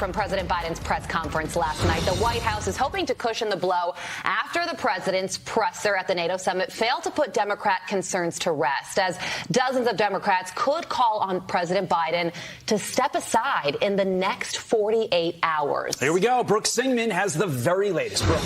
from President Biden's press conference last night. The White House is hoping to cushion the blow after the president's presser at the NATO summit failed to put Democrat concerns to rest, as dozens of Democrats could call on President Biden to step aside in the next 48 hours. Here we go. Brooke Singman has the very latest. Brooke.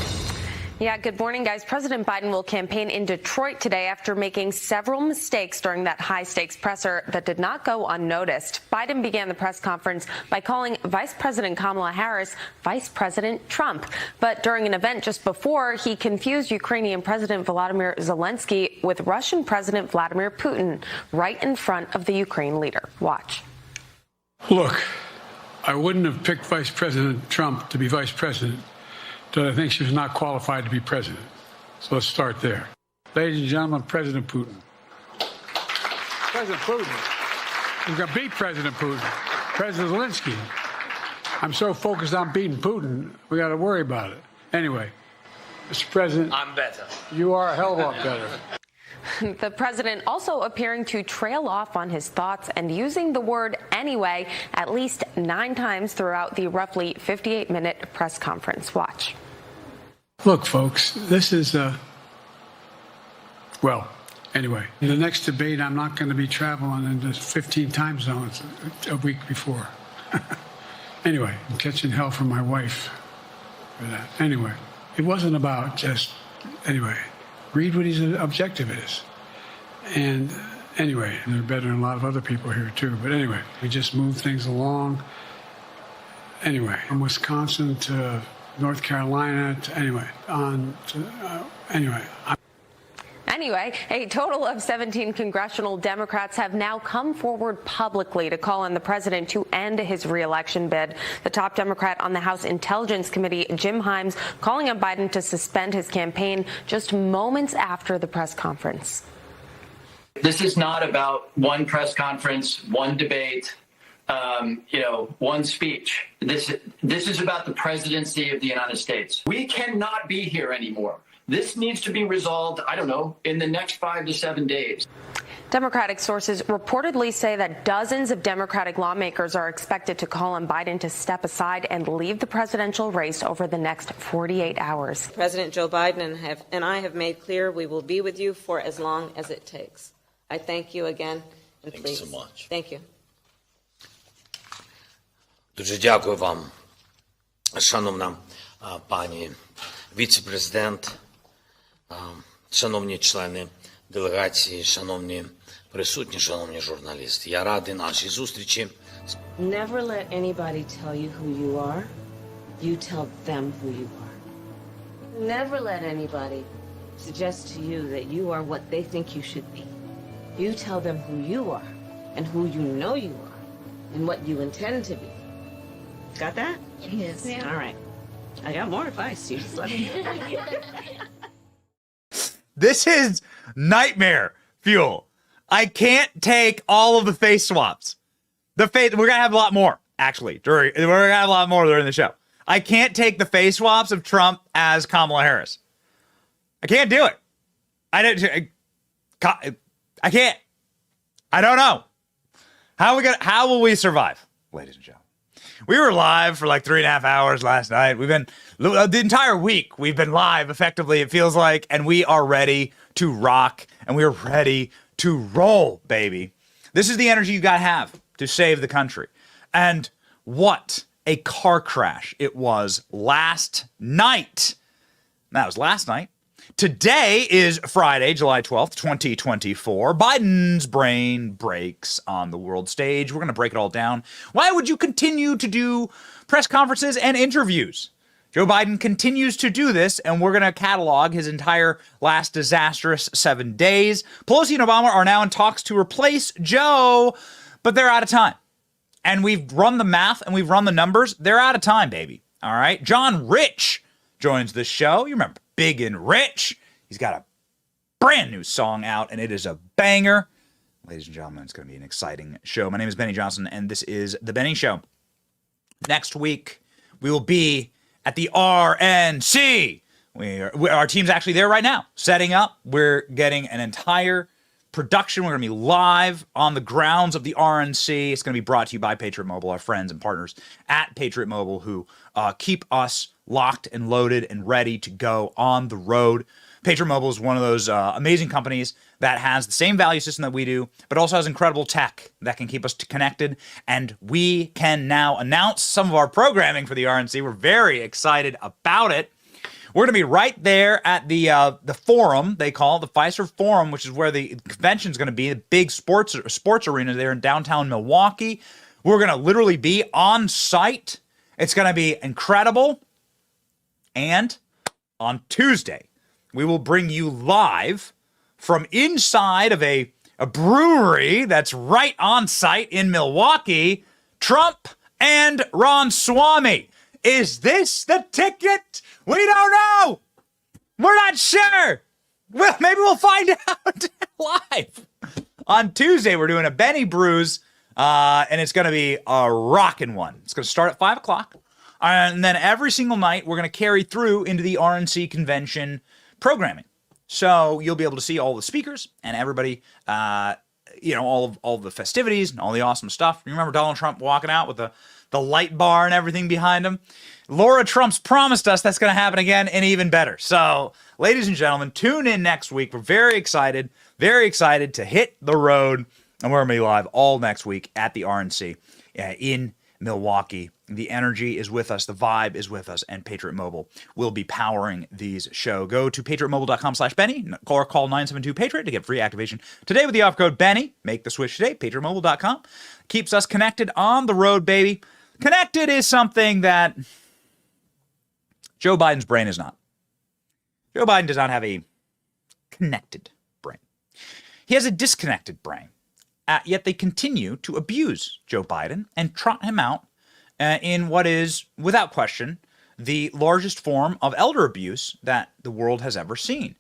Yeah, good morning, guys. President Biden will campaign in Detroit today after making several mistakes during that high-stakes presser that did not go unnoticed. Biden began the press conference by calling Vice President Kamala Harris Vice President Trump. But during an event just before, he confused Ukrainian President Volodymyr Zelensky with Russian President Vladimir Putin right in front of the Ukraine leader. Watch. Look, I wouldn't have picked Vice President Trump to be vice president, but I think she was not qualified to be president. So let's start there. Ladies and gentlemen, President Putin. President Putin. We're going to beat President Putin. President Zelensky. I'm so focused on beating Putin, we got to worry about it. Anyway, Mr. President. I'm better. You are a hell of a lot better. The president also appearing to trail off on his thoughts and using the word anyway at least 9 times throughout the roughly 58-minute press conference. Watch. Look, folks, this is well, anyway, in the next debate, I'm not going to be traveling into 15 time zones a week before. Anyway, I'm catching hell from my wife for that. Anyway, it wasn't about just, anyway, read what his objective is. And anyway, they're better than a lot of other people here, too. But anyway, we just move things along. Anyway, from Wisconsin to North Carolina, to, anyway, on to, anyway. Anyway, a total of 17 congressional Democrats have now come forward publicly to call on the president to end his re-election bid. The top Democrat on the House Intelligence Committee, Jim Himes, calling on Biden to suspend his campaign just moments after the press conference. This is not about one press conference, one debate, one speech. This is about the presidency of the United States. We cannot be here anymore. This needs to be resolved, I don't know, in the next 5 to 7 days. Democratic sources reportedly say that dozens of Democratic lawmakers are expected to call on Biden to step aside and leave the presidential race over the next 48 hours. President Joe Biden and I have made clear we will be with you for as long as it takes. I thank you again. And Thank please. you so much. Thank you. Дуже дякую вам, шановна пані віце-президент, шановні члени делегації, шановні присутні, шановні журналісти. Я радий нашій зустрічі. Never let anybody tell you who you are. You tell them who you are. Never let anybody suggest to you that you are what they think you should be. You tell them who you are and who you know you are and what you intend to be. Got that? Yes. Yeah. All right. I got more advice. You just let me know. This is nightmare fuel. I can't take all of the face swaps. We're going to have a lot more, actually. We're going to have a lot more during the show. I can't take the face swaps of Trump as Kamala Harris. I can't do it. I can't. I don't know. How will we survive, ladies and gentlemen? We were live for like 3.5 hours last night. We've been the entire week. We've been live effectively, it feels like, and we are ready to rock and we are ready to roll, baby. This is the energy you got to have to save the country. And what a car crash it was last night. That was last night. Today is Friday, July 12th, 2024. Biden's brain breaks on the world stage. We're going to break it all down. Why would you continue to do press conferences and interviews? Joe Biden continues to do this, and we're going to catalog his entire last disastrous 7 days. Pelosi and Obama are now in talks to replace Joe, but they're out of time. And we've run the math and we've run the numbers. They're out of time, baby. All right. John Rich joins the show. You remember Big and Rich. He's got a brand new song out, and it is a banger. Ladies and gentlemen, it's going to be an exciting show. My name is Benny Johnson, and this is The Benny Show. Next week, we will be at the RNC. Our team's actually there right now, setting up. We're getting an entire production. We're going to be live on the grounds of the RNC. It's going to be brought to you by Patriot Mobile, our friends and partners at Patriot Mobile, who keep us locked and loaded and ready to go on the road. Patriot Mobile is one of those amazing companies that has the same value system that we do, but also has incredible tech that can keep us connected. And we can now announce some of our programming for the RNC. We're very excited about it. We're going to be right there at the forum, they call it, the Pfizer Forum, which is where the convention is going to be, the big sports arena there in downtown Milwaukee. We're going to literally be on site. It's going to be incredible. And on Tuesday, we will bring you live from inside of a brewery that's right on site in Milwaukee, Trump and Ramaswamy. Is this the ticket? We don't know. We're not sure. Well, maybe we'll find out live. On Tuesday, we're doing a Benny Brews, and it's going to be a rockin' one. It's going to start at 5 o'clock. And then every single night, we're going to carry through into the RNC convention programming. So you'll be able to see all the speakers and everybody, all of the festivities and all the awesome stuff. You remember Donald Trump walking out with the light bar and everything behind him? Laura Trump's promised us that's going to happen again and even better. So, ladies and gentlemen, tune in next week. We're very excited to hit the road. And we're going to be live all next week at the RNC in Milwaukee. The energy is with us. The vibe is with us. And Patriot Mobile will be powering these show. Go to patriotmobile.com/Benny or call 972-PATRIOT to get free activation today with the offer code Benny. Make the switch today. patriotmobile.com keeps us connected on the road, baby. Connected is something that Joe Biden's brain is not. Joe Biden does not have a connected brain. He has a disconnected brain. Yet they continue to abuse Joe Biden and trot him out in what is, without question, the largest form of elder abuse that the world has ever seen.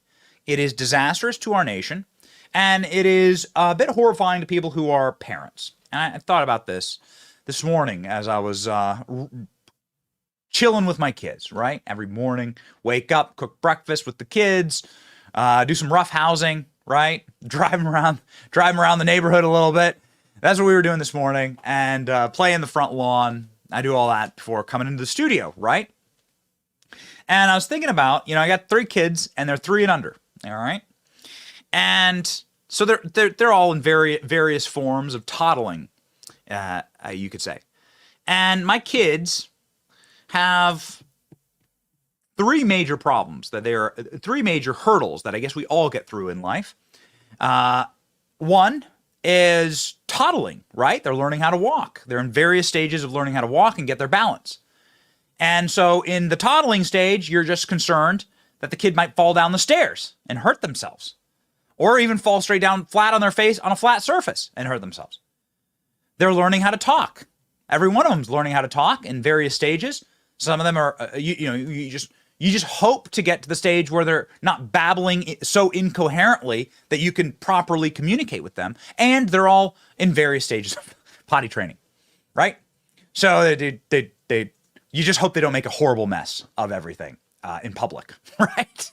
It is disastrous to our nation, and it is a bit horrifying to people who are parents. And I thought about this morning as I was chilling with my kids, right? Every morning, wake up, cook breakfast with the kids, do some rough housing, right? Drive them around the neighborhood a little bit. That's what we were doing this morning, and play in the front lawn. I do all that before coming into the studio, right? And I was thinking about, I got 3 kids, and they're 3 and under, all right? And so they're all in various forms of toddling, you could say. And my kids have 3 major problems, 3 major hurdles that I guess we all get through in life. One is toddling, right? They're learning how to walk. They're in various stages of learning how to walk and get their balance. And so in the toddling stage, you're just concerned that the kid might fall down the stairs and hurt themselves, or even fall straight down flat on their face on a flat surface and hurt themselves. They're learning how to talk. Every one of them is learning how to talk in various stages. Some of them are, you just hope to get to the stage where they're not babbling so incoherently that you can properly communicate with them. And they're all in various stages of potty training, right? So you just hope they don't make a horrible mess of everything in public, right?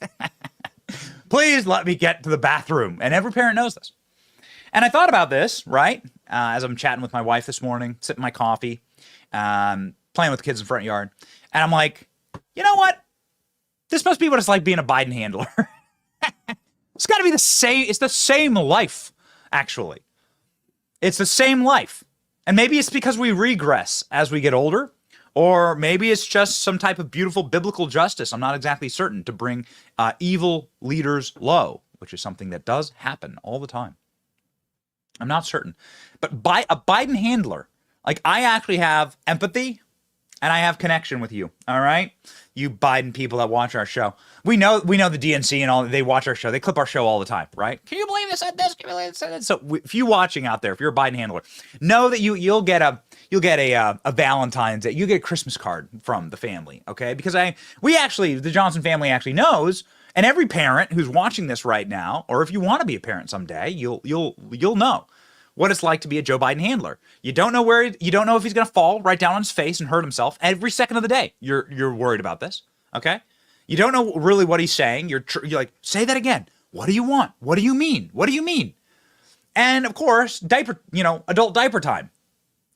Please let me get to the bathroom. And every parent knows this. And I thought about this, right? As I'm chatting with my wife this morning, sipping my coffee, playing with the kids in the front yard. And I'm like, you know what? This must be what it's like being a Biden handler. It's got to be the same. It's the same life, actually. It's the same life. And maybe it's because we regress as we get older, or maybe it's just some type of beautiful biblical justice. I'm not exactly certain, to bring evil leaders low, which is something that does happen all the time. I'm not certain. But by a Biden handler, like, I actually have empathy and I have connection with you, all right? You Biden people that watch our show. We know the DNC and all, they watch our show. They clip our show all the time, right? Can you believe this said this? Can you believe this said that? So if you watching out there, if you're a Biden handler, know that you'll get a Valentine's Day, you get a Christmas card from the family, okay? Because the Johnson family actually knows, and every parent who's watching this right now, or if you want to be a parent someday, you'll know what it's like to be a Joe Biden handler. You don't know if he's going to fall right down on his face and hurt himself every second of the day. You're worried about this, okay? You don't know really what he's saying. You're like, say that again. What do you want? What do you mean? What do you mean? And of course, adult diaper time.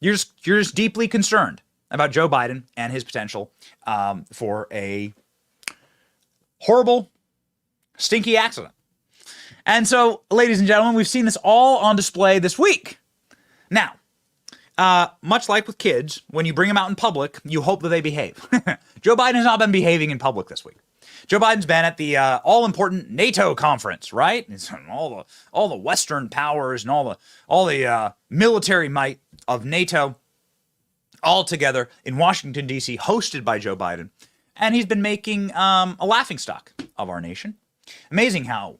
You're just deeply concerned about Joe Biden and his potential for a horrible, stinky accident. And so, ladies and gentlemen, we've seen this all on display this week. Now, much like with kids, when you bring them out in public, you hope that they behave. Joe Biden has not been behaving in public this week. Joe Biden's been at the all-important NATO conference, right? It's all the Western powers and all the military might of NATO all together in Washington, D.C., hosted by Joe Biden. And he's been making a laughingstock of our nation. Amazing how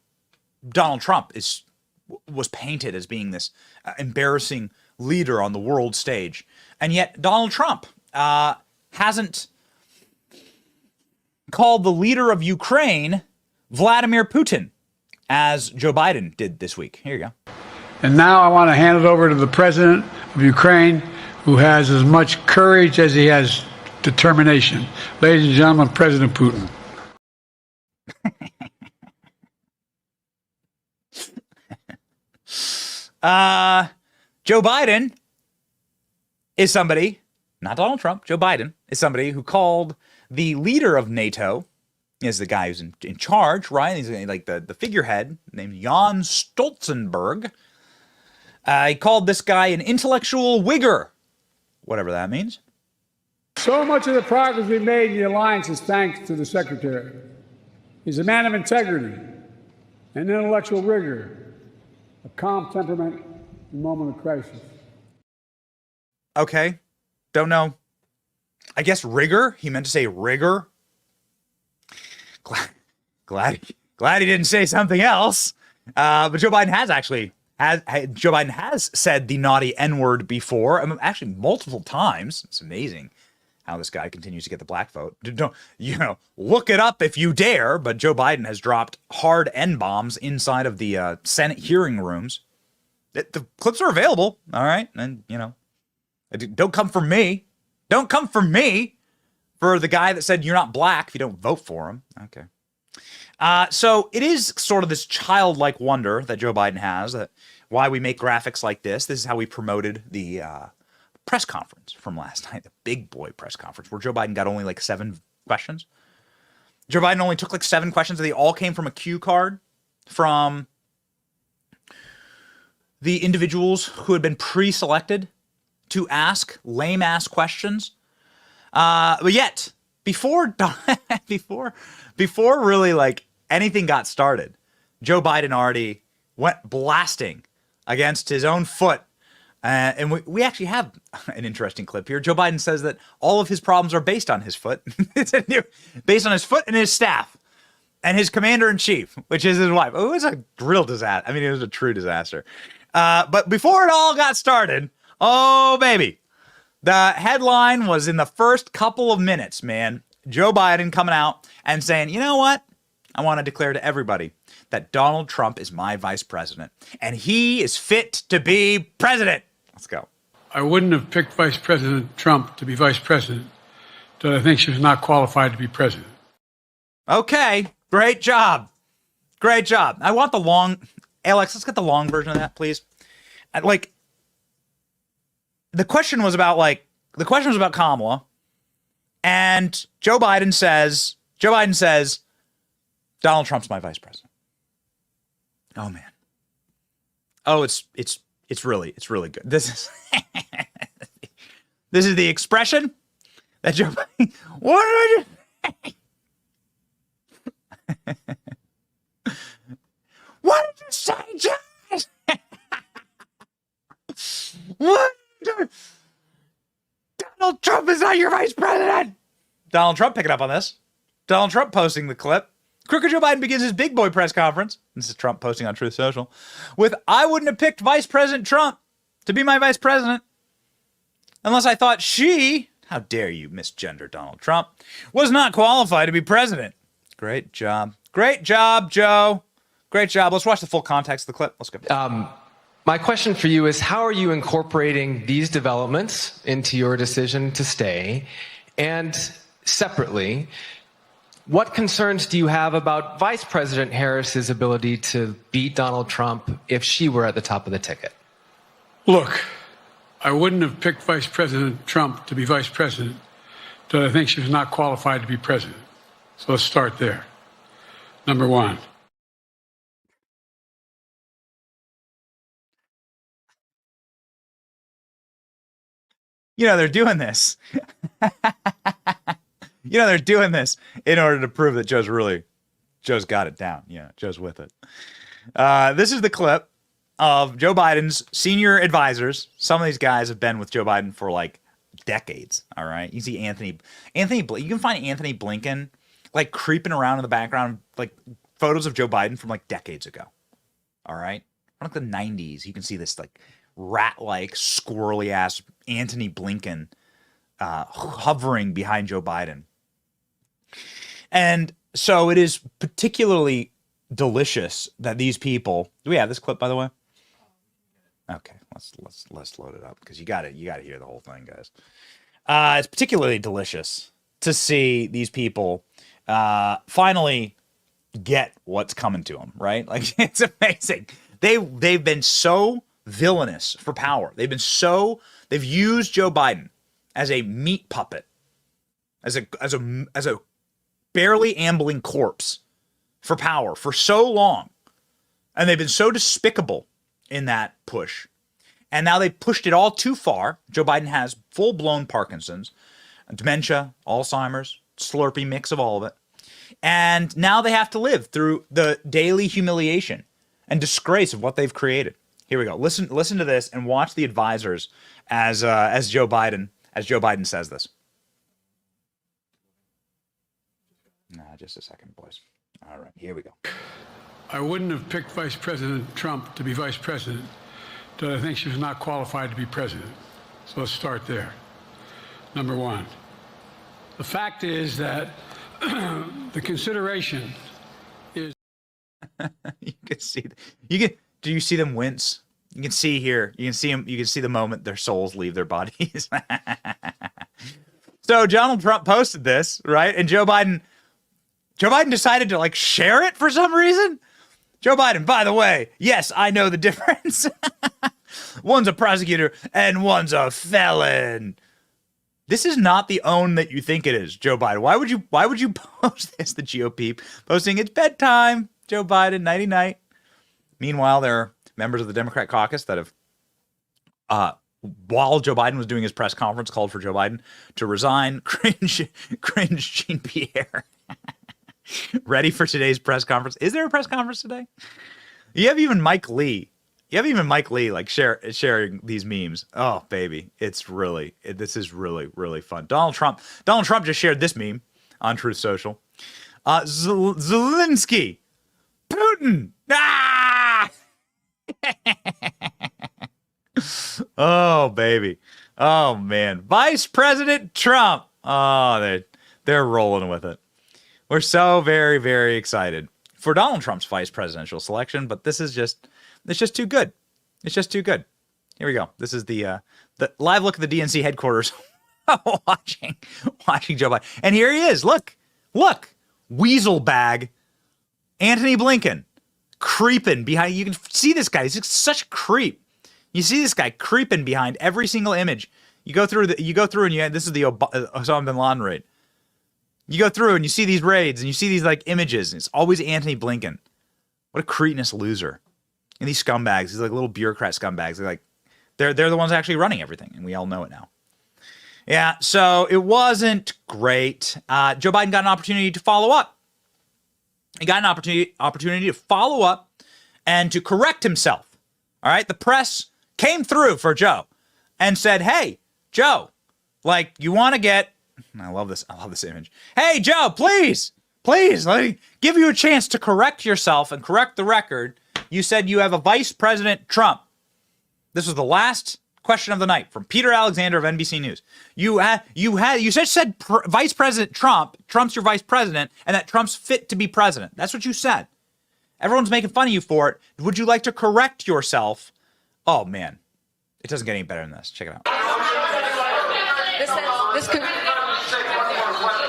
Donald Trump was painted as being this embarrassing leader on the world stage. And yet Donald Trump hasn't called the leader of Ukraine Vladimir Putin, as Joe Biden did this week. Here you go. And now I want to hand it over to the president of Ukraine, who has as much courage as he has determination. Ladies and gentlemen, President Putin. Joe Biden is somebody, not Donald Trump, Joe Biden is somebody who called the leader of NATO, is the guy who's in charge, right? He's like the figurehead named Jan Stoltenberg. He called this guy an intellectual wigger, whatever that means. So much of the progress we made in the alliance is thanks to the secretary. He's a man of integrity, an intellectual rigor, a calm temperament in a moment of crisis. Okay, don't know. I guess rigor. He meant to say rigor. Glad he didn't say something else. But Joe Biden has said the naughty N-word before. I mean, actually, multiple times. It's amazing how this guy continues to get the black vote. Don't, look it up if you dare. But Joe Biden has dropped hard N-bombs inside of the Senate hearing rooms. The clips are available. All right, and don't come for me. Don't come for me for the guy that said you're not black if you don't vote for him. Okay. So it is sort of this childlike wonder that Joe Biden has, that why we make graphics like this. This is how we promoted the press conference from last night, the big boy press conference, where Joe Biden got only like 7 questions. Joe Biden only took like 7 questions. They all came from a cue card from the individuals who had been pre-selected to ask lame-ass questions. But yet, before really like anything got started, Joe Biden already went blasting against his own foot. And we actually have an interesting clip here. Joe Biden says that all of his problems are based on his foot. Based on his foot and his staff and his commander-in-chief, which is his wife. Oh, it was a real disaster. I mean, it was a true disaster. But before it all got started, oh, baby, the headline was in the first couple of minutes, man. Joe Biden coming out and saying, you know what? I want to declare to everybody that Donald Trump is my vice president, and he is fit to be president. Let's go. I wouldn't have picked Vice President Trump to be vice president, but I think she was not qualified to be president. Okay, great job. Great job. I want the long, Alex, let's get the long version of that, please. The question was about Kamala, and Joe Biden says, Donald Trump's my vice president. Oh man. Oh, it's really good. This is the expression that Joe Biden, what did I just what did you say, Josh? What? Donald Trump is not your vice president. Donald Trump picking up on this. Donald Trump posting the clip. Crooked Joe Biden begins his big boy press conference. This is Trump posting on Truth Social with, I wouldn't have picked Vice President Trump to be my vice president unless I thought she, how dare you misgender Donald Trump, was not qualified to be president. Great job. Great job, Joe. Great job. Let's watch the full context of the clip. Let's go. My question for you is, how are you incorporating these developments into your decision to stay? And separately, What concerns do you have about Vice President Harris's ability to beat Donald Trump if she were at the top of the ticket? Look, I wouldn't have picked Vice President Trump to be vice president, but I think she was not qualified to be president. So let's start there. Number one. You know, they're doing this. You know, they're doing this in order to prove that Joe's got it down. Yeah, Joe's with it. This is the clip of Joe Biden's senior advisors. Some of these guys have been with Joe Biden for like decades. All right. You see you can find Anthony Blinken like creeping around in the background, like photos of Joe Biden from like decades ago. All right. From like the 90s. You can see this like rat-like, squirrely-ass Anthony Blinken hovering behind Joe Biden. And so it is particularly delicious that these people. Do we have this clip, by the way? Okay, let's load it up because you got to hear the whole thing, guys. It's particularly delicious to see these people finally get what's coming to them, right? Like, it's amazing. They've been so villainous for power. They've used Joe Biden as a meat puppet, as a barely ambling corpse for power for so long. And they've been so despicable in that push. And now they pushed it all too far. Joe Biden has full-blown Parkinson's, dementia, Alzheimer's, slurpy mix of all of it. And now they have to live through the daily humiliation and disgrace of what they've created. Here we go. Listen to this and watch the advisors as Joe Biden says this. Just a second, boys. All right, here we go. I wouldn't have picked Vice President Trump to be vice president, but I think she was not qualified to be president. So let's start there. Number one. The fact is that the consideration is. You can see. Do you see them wince? You can see here. You can see them. You can see the moment their souls leave their bodies. So Donald Trump posted this, right? And Joe Biden decided to like share it for some reason. Joe Biden, by the way, yes, I know the difference. One's a prosecutor and one's a felon. This is not the own that you think it is, Joe Biden. Why would you post this? The GOP posting it's bedtime, Joe Biden, nighty night. Meanwhile, there are members of the Democrat caucus that have, while Joe Biden was doing his press conference, called for Joe Biden to resign. Cringe Jean-Pierre. Ready for today's press conference? Is there a press conference today? You have even Mike Lee like sharing these memes. Oh, baby. This is really, really fun. Donald Trump just shared this meme on Truth Social. Zelensky, Putin. Ah! Oh, baby. Oh, man. Vice President Trump. Oh, they're rolling with it. We're so very, very excited for Donald Trump's vice presidential selection, but it's just too good. It's just too good. Here we go. This is the live look at the DNC headquarters watching Joe Biden. And here he is. Look, weasel bag, Anthony Blinken, creeping behind. You can see this guy. He's such a creep. You see this guy creeping behind every single image. You go through and this is the Osama bin Laden raid. You go through and you see these raids and you see these like images and it's always Anthony Blinken. What a cretinous loser. And these scumbags, these like little bureaucrat scumbags, they're the ones actually running everything, and we all know it now. Yeah, so it wasn't great. Joe Biden got an opportunity to follow up. He got an opportunity to follow up and to correct himself. All right, the press came through for Joe and said, "Hey, Joe, like you want to get." I love this image. Hey, Joe, please, let me give you a chance to correct yourself and correct the record. You said you have a Vice President Trump. This was the last question of the night from Peter Alexander of NBC News. You said Vice President Trump. Trump's your vice president, and that Trump's fit to be president. That's what you said. Everyone's making fun of you for it. Would you like to correct yourself? Oh man, it doesn't get any better than this. Check it out.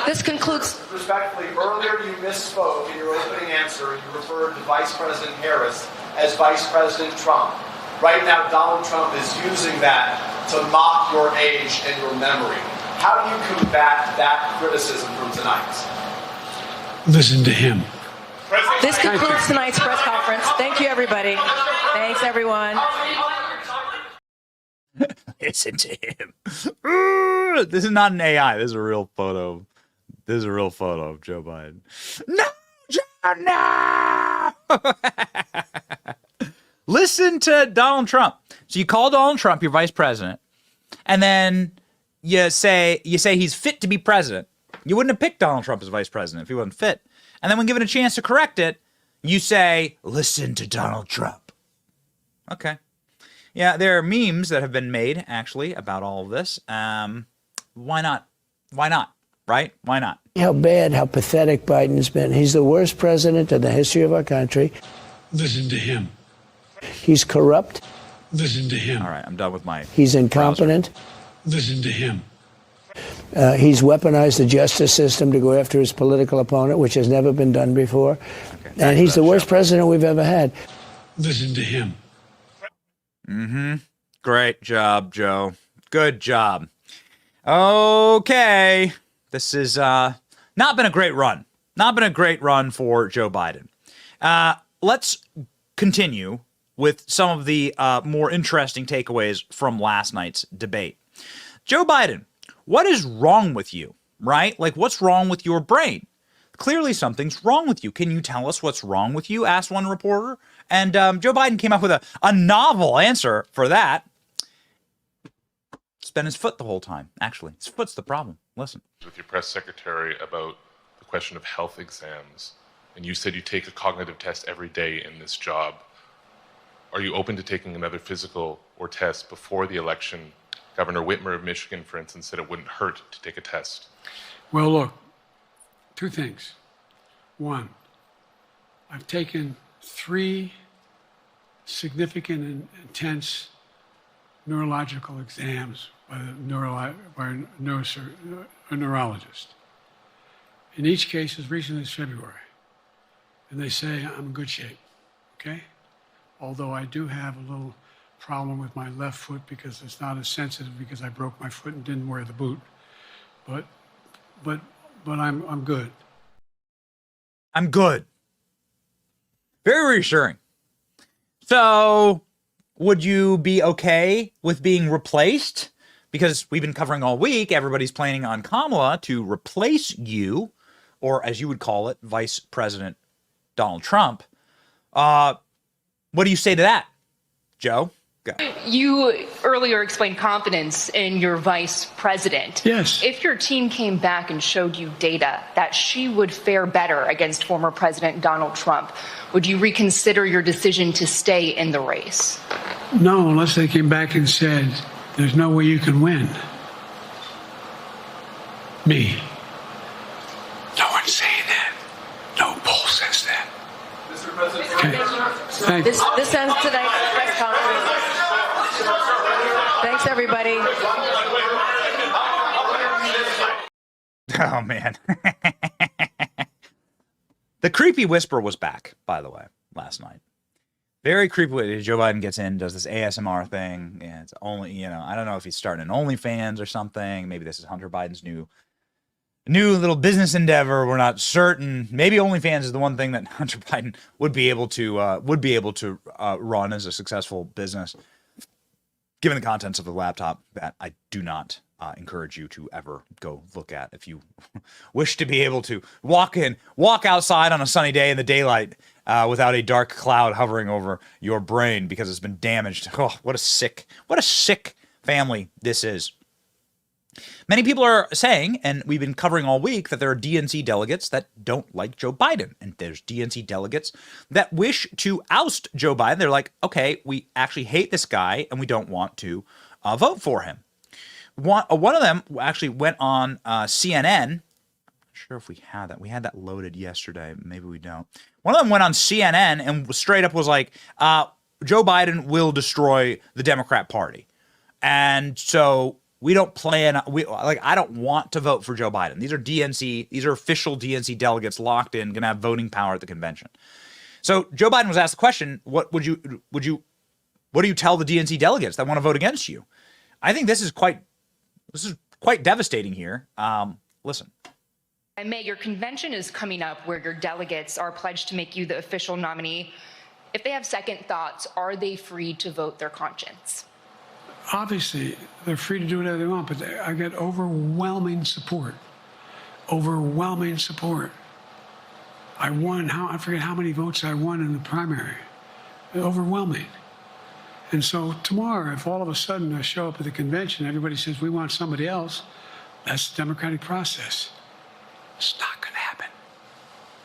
This concludes respectfully, earlier you misspoke in your opening answer. You referred to Vice President Harris as Vice President Trump. Right now, Donald Trump is using that to mock your age and your memory. How do you combat that criticism from tonight? Listen to him. This concludes tonight's press conference. Thank you, everybody. Thanks, everyone. Listen to him. This is not an AI. This is a real photo. This is a real photo of Joe Biden. No, John, no. Listen to Donald Trump. So you call Donald Trump your vice president, and then you say he's fit to be president. You wouldn't have picked Donald Trump as vice president if he wasn't fit. And then when given a chance to correct it, you say, listen to Donald Trump. Okay. Yeah, there are memes that have been made, actually, about all of this. Why not? Why not? Right? Why not? How bad, how pathetic Biden's been. He's the worst president in the history of our country. Listen to him. He's corrupt. Listen to him. All right, I'm done with my He's incompetent. browser. Listen to him. He's weaponized the justice system to go after his political opponent, which has never been done before. Okay. And he's the worst president we've ever had. Listen to him. Mm-hmm. Great job, Joe. Good job. Okay. This is not been a great run. Not been a great run for Joe Biden. Let's continue with some of the more interesting takeaways from last night's debate. Joe Biden, what is wrong with you, right? Like, what's wrong with your brain? Clearly something's wrong with you. Can you tell us what's wrong with you? Asked one reporter. And Joe Biden came up with a novel answer for that. It's been his foot the whole time, actually. His foot's the problem. Listen. With your press secretary about the question of health exams, and you said you take a cognitive test every day in this job. Are you open to taking another physical or test before the election? Governor Whitmer of Michigan, for instance, said it wouldn't hurt to take a test. Well, look, two things. One, I've taken 3 significant and intense neurological exams by a neurologist. In each case, as recently as February. And they say I'm in good shape, okay? Although I do have a little problem with my left foot because it's not as sensitive because I broke my foot and didn't wear the boot. But I'm good. I'm good. Very reassuring. So, would you be okay with being replaced? Because we've been covering all week, everybody's planning on Kamala to replace you, or as you would call it, Vice President Donald Trump. What do you say to that, Joe? Go. You earlier explained confidence in your vice president. Yes. If your team came back and showed you data that she would fare better against former President Donald Trump, would you reconsider your decision to stay in the race? No, unless they came back and said, there's no way you can win. Me. No one's saying that. No poll says that. Mr. President, Okay. Thank you. This ends tonight's press conference. Thanks, everybody. Oh, man. The creepy whisper was back, by the way, last night. Very creepy. Joe Biden gets in, does this ASMR thing. And it's only, I don't know if he's starting an OnlyFans or something. Maybe this is Hunter Biden's new little business endeavor. We're not certain. Maybe OnlyFans is the one thing that Hunter Biden would be able to run as a successful business. Given the contents of the laptop, that I do not encourage you to ever go look at. If you wish to be able to walk outside on a sunny day in the daylight without a dark cloud hovering over your brain because it's been damaged. Oh, what a sick family this is. Many people are saying, and we've been covering all week, that there are DNC delegates that don't like Joe Biden. And there's DNC delegates that wish to oust Joe Biden. They're like, okay, we actually hate this guy and we don't want to vote for him. One of them actually went on CNN. Not sure if we had that. We had that loaded yesterday. Maybe we don't. One of them went on CNN and straight up was like, Joe Biden will destroy the Democrat Party. And so We don't plan. I don't want to vote for Joe Biden. These are DNC. These are official DNC delegates locked in, going to have voting power at the convention. So Joe Biden was asked the question: what do you tell the DNC delegates that want to vote against you? I think this is quite devastating here. Listen. And May, your convention is coming up where your delegates are pledged to make you the official nominee. If they have second thoughts, are they free to vote their conscience? Obviously, they're free to do whatever they want, but I get overwhelming support. Overwhelming support. I won, I forget how many votes I won in the primary. Overwhelming. And so tomorrow, if all of a sudden I show up at the convention, everybody says, we want somebody else, that's the democratic process. It's not going to happen.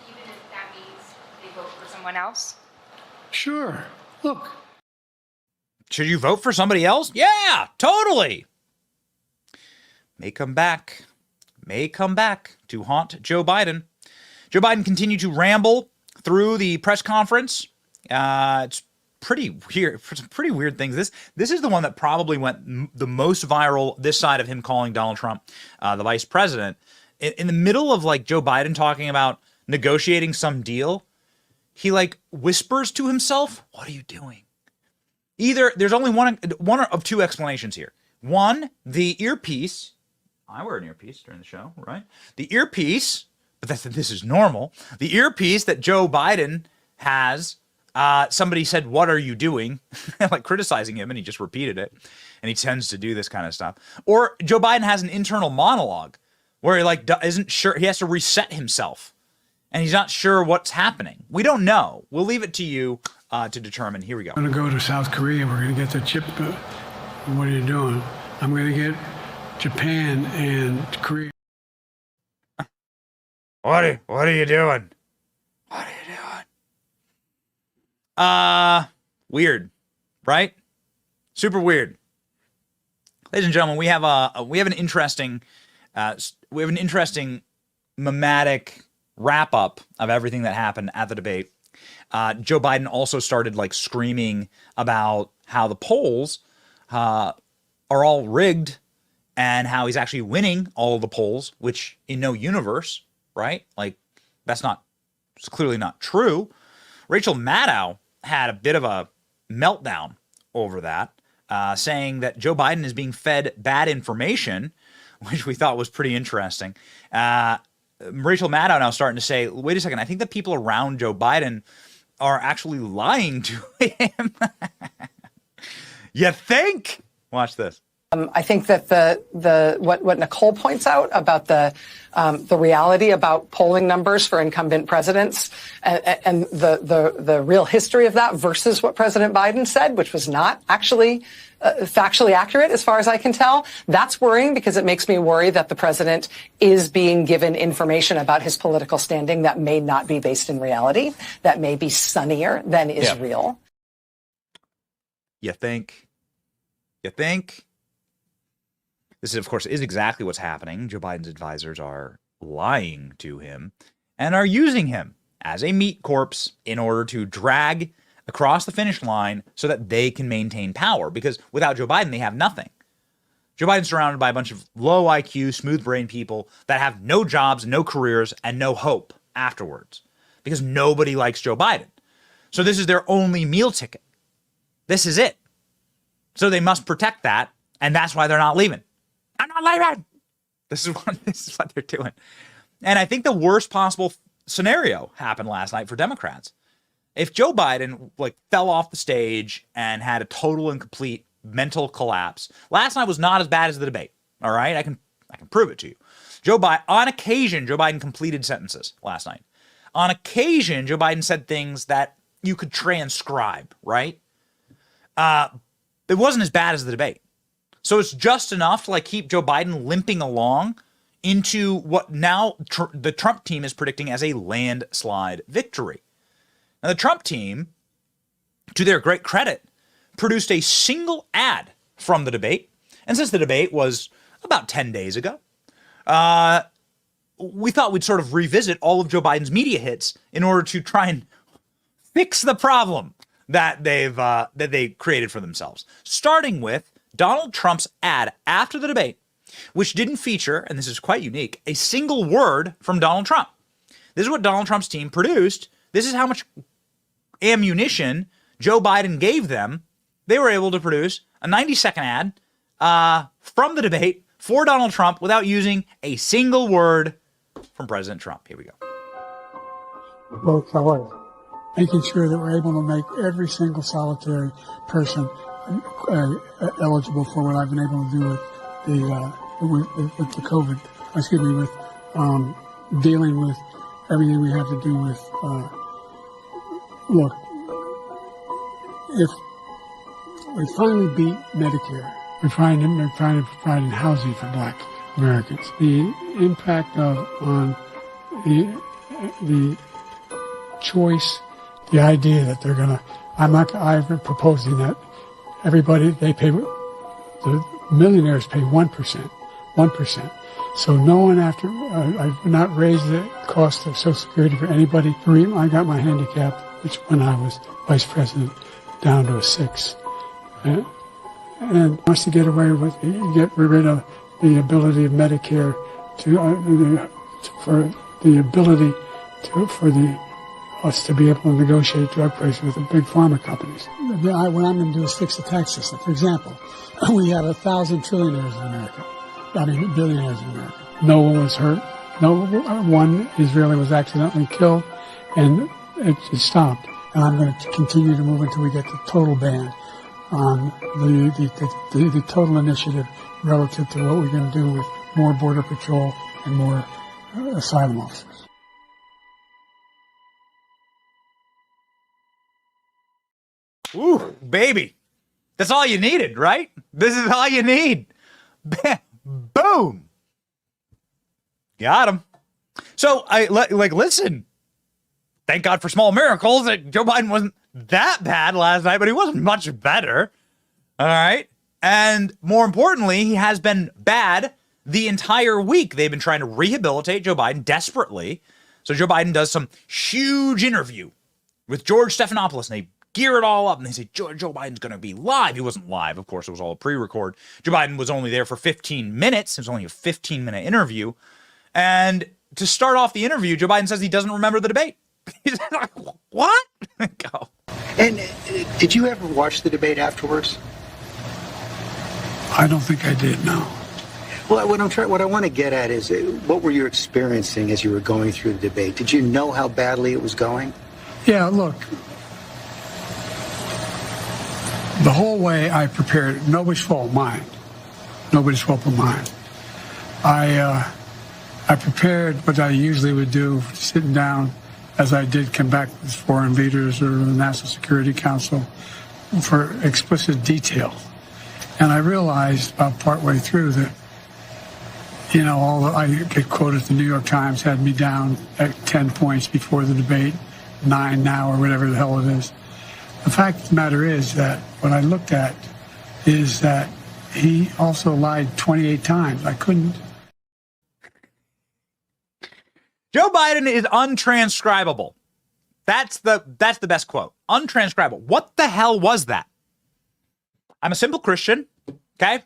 Even if that means they vote for someone else? Sure. Look. Should you vote for somebody else? Yeah, totally. May come back to haunt Joe Biden. Joe Biden continued to ramble through the press conference. It's pretty weird. For some pretty weird things. This is the one that probably went the most viral this side of him calling Donald Trump the vice president. In the middle of like Joe Biden talking about negotiating some deal, he like whispers to himself, "What are you doing?" Either there's only one of two explanations here. One, the earpiece. I wear an earpiece during the show, right? The earpiece, but this is normal. The earpiece that Joe Biden has, somebody said, "What are you doing?" like criticizing him, and he just repeated it. And he tends to do this kind of stuff. Or Joe Biden has an internal monologue where he like isn't sure. He has to reset himself, and he's not sure what's happening. We don't know. We'll leave it to you to determine. Here we go. I'm going to go to South Korea. We're going to get the chip. What are you doing? I'm going to get Japan and Korea. What are you doing? What are you doing? Weird, right? Super weird. Ladies and gentlemen, we have an interesting mimetic wrap up of everything that happened at the debate. Joe Biden also started like screaming about how the polls are all rigged and how he's actually winning all of the polls, which in no universe, right? Like it's clearly not true. Rachel Maddow had a bit of a meltdown over that, saying that Joe Biden is being fed bad information, which we thought was pretty interesting. Rachel Maddow now starting to say, wait a second, I think the people around Joe Biden are actually lying to him. You think? Watch this. I think that what Nicole points out about the reality about polling numbers for incumbent presidents and the real history of that versus what President Biden said, which was not actually factually accurate as far as I can tell, that's worrying because it makes me worry that the president is being given information about his political standing that may not be based in reality, that may be sunnier than is real. You think? This, of course, is exactly what's happening. Joe Biden's advisors are lying to him and are using him as a meat corpse in order to drag across the finish line so that they can maintain power. Because without Joe Biden, they have nothing. Joe Biden's surrounded by a bunch of low IQ, smooth-brained people that have no jobs, no careers, and no hope afterwards. Because nobody likes Joe Biden. So this is their only meal ticket. This is it. So they must protect that, and that's why they're not leaving. I'm not leaving. This is what they're doing. And I think the worst possible scenario happened last night for Democrats. If Joe Biden fell off the stage and had a total and complete mental collapse, last night was not as bad as the debate. All right, I can prove it to you. On occasion, Joe Biden completed sentences last night. On occasion, Joe Biden said things that you could transcribe. Right? It wasn't as bad as the debate. So it's just enough to keep Joe Biden limping along into what now the Trump team is predicting as a landslide victory. Now, the Trump team, to their great credit, produced a single ad from the debate. And since the debate was about 10 days ago, we thought we'd sort of revisit all of Joe Biden's media hits in order to try and fix the problem that they created for themselves. Starting with Donald Trump's ad after the debate, which didn't feature, and this is quite unique, a single word from Donald Trump. This is what Donald Trump's team produced. This is how much ammunition Joe Biden gave them. They were able to produce a 90-second ad from the debate for Donald Trump without using a single word from President Trump. Here we go. Both however, making sure that we're able to make every single solitary person eligible for what I've been able to do with the COVID. Excuse me, with dealing with everything we have to do with. Look, if we finally beat Medicare, we're trying to provide housing for Black Americans. The impact on the choice, the idea that they're gonna. I'm proposing that everybody the millionaires pay 1%. So no one I've not raised the cost of Social Security for anybody. I got my handicap, which when I was vice president, down to a 6. And wants to get rid of the ability of Medicare for us to be able to negotiate drug prices with the big pharma companies. What I'm going to do is fix the tax system. For example, we have 1,000 trillionaires in America. Billionaires in America. No one was hurt. No one Israeli was accidentally killed, and it stopped. And I'm going to continue to move until we get the total ban on the total initiative relative to what we're going to do with more border patrol and more asylum officers. Ooh, baby. That's all you needed, right? This is all you need. Boom. Got him. So listen, thank God for small miracles that Joe Biden wasn't that bad last night, but he wasn't much better. All right. And more importantly, he has been bad the entire week. They've been trying to rehabilitate Joe Biden desperately. So Joe Biden does some huge interview with George Stephanopoulos, and they gear it all up, and they say, Joe Biden's going to be live. He wasn't live. Of course, it was all a pre-record. Joe Biden was only there for 15 minutes. It was only a 15-minute interview. And to start off the interview, Joe Biden says he doesn't remember the debate. He's like, what? Go. And did you ever watch the debate afterwards? I don't think I did, no. Well, what I want to get at is, what were you experiencing as you were going through the debate? Did you know how badly it was going? Yeah, look. The whole way I prepared, nobody's fault, mine. Nobody's fault but mine. I prepared what I usually would do, sitting down, as I did come back with foreign leaders or the National Security Council, for explicit detail. And I realized about partway through that, I get quoted, the New York Times had me down at 10 points before the debate, 9 now, or whatever the hell it is. The fact of the matter is that what I looked at is that he also lied 28 times. I couldn't. Joe Biden is untranscribable. That's the best quote. Untranscribable. What the hell was that? I'm a simple Christian, okay?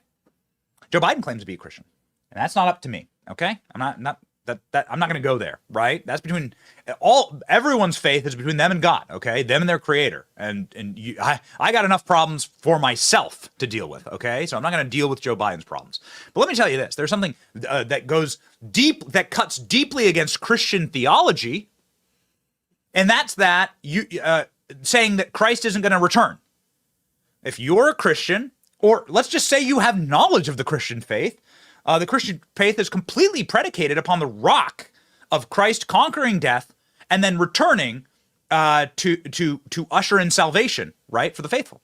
Joe Biden claims to be a Christian, and that's not up to me, okay? I'm not going to go there, right? That's between everyone's faith is between them and God, okay? Them and their creator. And I got enough problems for myself to deal with, okay? So I'm not going to deal with Joe Biden's problems. But let me tell you this. There's something that goes deep, that cuts deeply against Christian theology, and that's that saying that Christ isn't going to return. If you're a Christian, or let's just say you have knowledge of the Christian faith is completely predicated upon the rock of Christ conquering death and then returning to usher in salvation, right, for the faithful.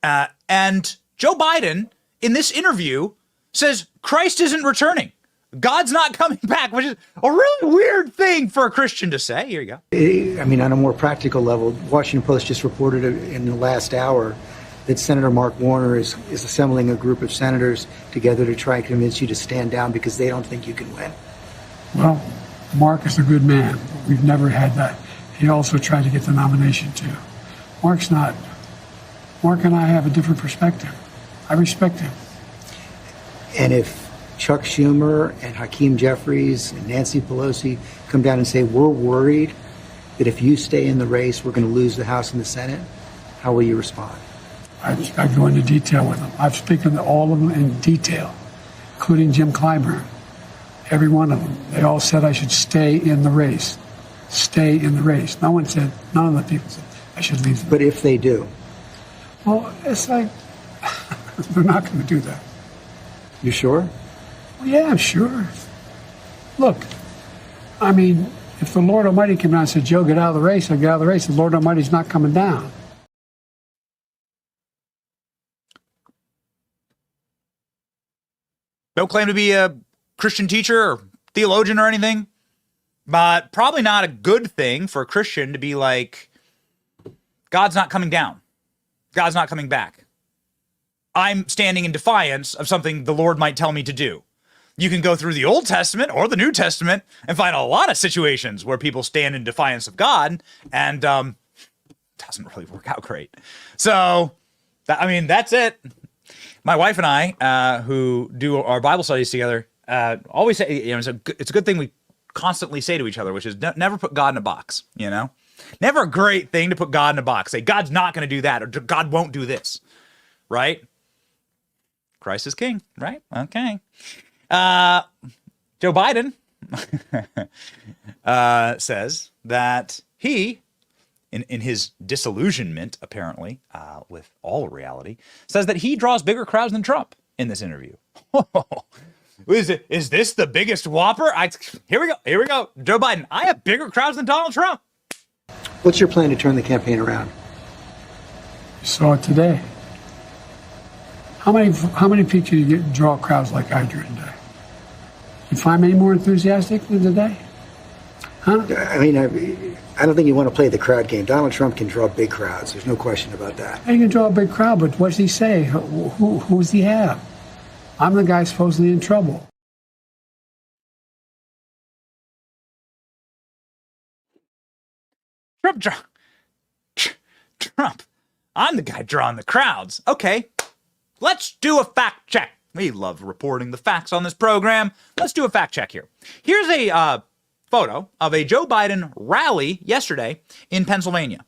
And Joe Biden, in this interview, says Christ isn't returning. God's not coming back, which is a really weird thing for a Christian to say. Here you go. I mean, on a more practical level, Washington Post just reported in the last hour that Senator Mark Warner is assembling a group of senators together to try and convince you to stand down because they don't think you can win. Well, Mark is a good man. We've never had that. He also tried to get the nomination too. Mark and I have a different perspective. I respect him. And if Chuck Schumer and Hakeem Jeffries and Nancy Pelosi come down and say, we're worried that if you stay in the race, we're going to lose the House and the Senate, how will you respond? I go into detail with them. I've spoken to all of them in detail, including Jim Clyburn. Every one of them. They all said I should stay in the race. Stay in the race. None of the people said I should leave. But if they do? Well, it's like, they're not going to do that. You sure? Well, yeah, I'm sure. Look, I mean, if the Lord Almighty came down and said, Joe, get out of the race, I'll get out of the race. The Lord Almighty's not coming down. Don't claim to be a Christian teacher or theologian or anything, but probably not a good thing for a Christian to be like, God's not coming down. God's not coming back. I'm standing in defiance of something the Lord might tell me to do. You can go through the Old Testament or the New Testament and find a lot of situations where people stand in defiance of God, and it doesn't really work out great. So, that's it. My wife and I, who do our Bible studies together, always say, it's a good thing we constantly say to each other, which is never put God in a box, Never a great thing to put God in a box. Say, God's not going to do that, or God won't do this, right? Christ is king, right? Okay. Joe Biden says that he, in his disillusionment, apparently, with all reality, says that he draws bigger crowds than Trump in this interview. Is this the biggest whopper? Here we go. Joe Biden, I have bigger crowds than Donald Trump. What's your plan to turn the campaign around? You saw it today. How many people do you draw crowds like I drew today? You find me more enthusiastic than today? Huh? I don't think you want to play the crowd game. Donald Trump can draw big crowds. There's no question about that. He can draw a big crowd, but what does he say? Who does he have? I'm the guy supposedly in trouble. Trump, I'm the guy drawing the crowds. Okay, let's do a fact check. We love reporting the facts on this program. Let's do a fact check here. Here's a photo of a Joe Biden rally yesterday in Pennsylvania.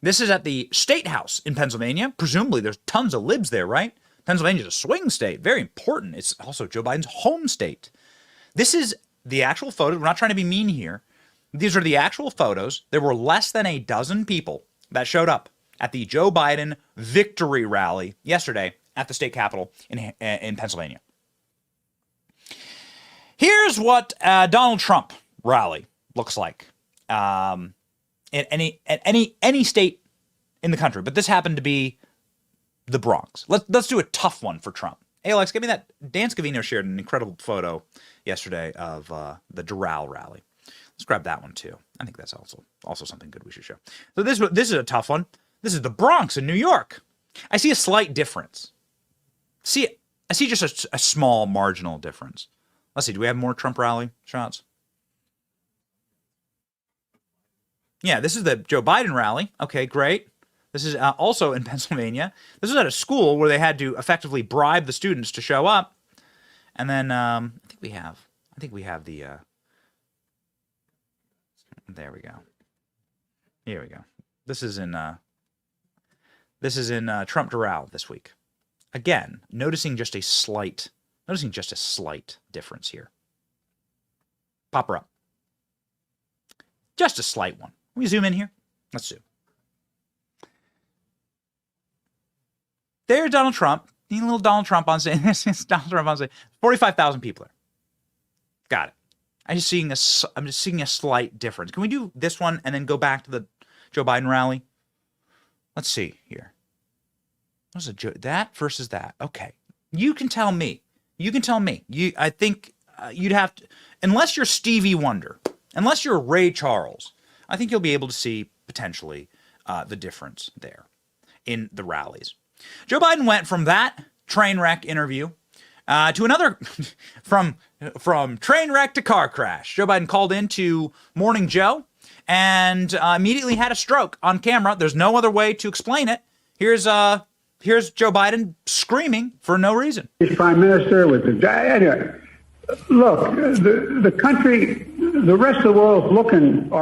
This is at the State House in Pennsylvania. Presumably there's tons of libs there, right? Pennsylvania's a swing state, very important. It's also Joe Biden's home state. This is the actual photo. We're not trying to be mean here. These are the actual photos. There were less than a dozen people that showed up at the Joe Biden victory rally yesterday at the state capitol in Pennsylvania. Here's what Donald Trump rally looks like at any state in the country, but this happened to be the Bronx. Let's do a tough one for Trump. Hey, Alex, give me that. Dan Scavino shared an incredible photo yesterday of the Doral rally. Let's grab that one too. I think that's also something good we should show. So this is a tough one. This is the Bronx in New York. I see a slight difference. I see just a small marginal difference. Let's see. Do we have more Trump rally shots? Yeah, this is the Joe Biden rally. Okay, great. This is also in Pennsylvania. This is at a school where they had to effectively bribe the students to show up. And then I think we have the. There we go. Here we go. This is in Trump Doral this week. Again, noticing just a slight difference here. Pop her up. Just a slight one. Can we zoom in here? Let's zoom. There's Donald Trump. Little Donald Trump on stage. This is Donald Trump on stage. 45,000 people there. Got it. I'm just seeing a slight difference. Can we do this one and then go back to the Joe Biden rally? Let's see here. What's that versus that? Okay. You can tell me. I think you'd have to, unless you're Stevie Wonder, unless you're Ray Charles, I think you'll be able to see potentially the difference there in the rallies. Joe Biden went from that train wreck interview to another, from train wreck to car crash. Joe Biden called into Morning Joe and immediately had a stroke on camera. There's no other way to explain it. Here's here's Joe Biden screaming for no reason. He's prime minister with the anyway. Look, the country, the rest of the world is looking.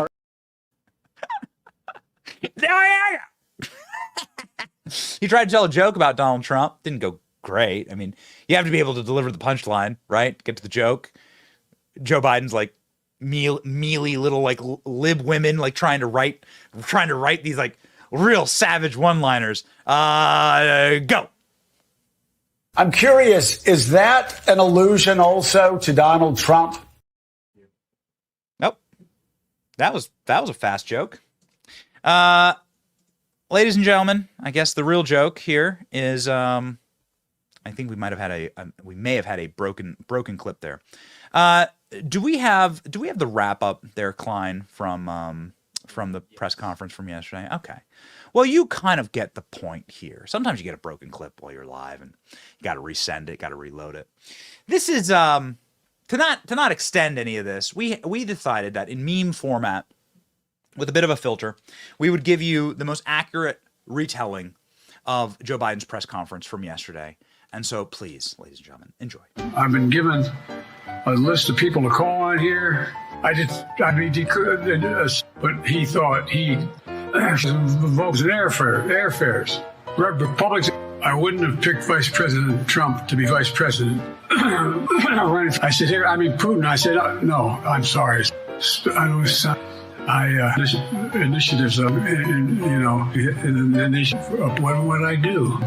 He tried to tell a joke about Donald Trump. Didn't go great. I mean, you have to be able to deliver the punchline, right? Get to the joke. Joe Biden's like mealy little like lib women, like trying to write these like real savage one-liners. Go. I'm curious, is that an allusion also to Donald Trump? Nope. That was a fast joke. Ladies and gentlemen, I guess the real joke here is I think we may have had a broken clip there. Do we have the wrap up there, Klein, from the press conference from yesterday? Okay. Well, you kind of get the point here. Sometimes you get a broken clip while you're live and you got to resend it, got to reload it. This is to not extend any of this. We decided that in meme format, with a bit of a filter, we would give you the most accurate retelling of Joe Biden's press conference from yesterday. And so please, ladies and gentlemen, enjoy. I've been given a list of people to call on here. But he thought he votes in airfares. Republicans, I wouldn't have picked Vice President Trump to be vice president. I said, here, I mean Putin. I said, no, I'm sorry. Initiatives of, in the nation. What would I do?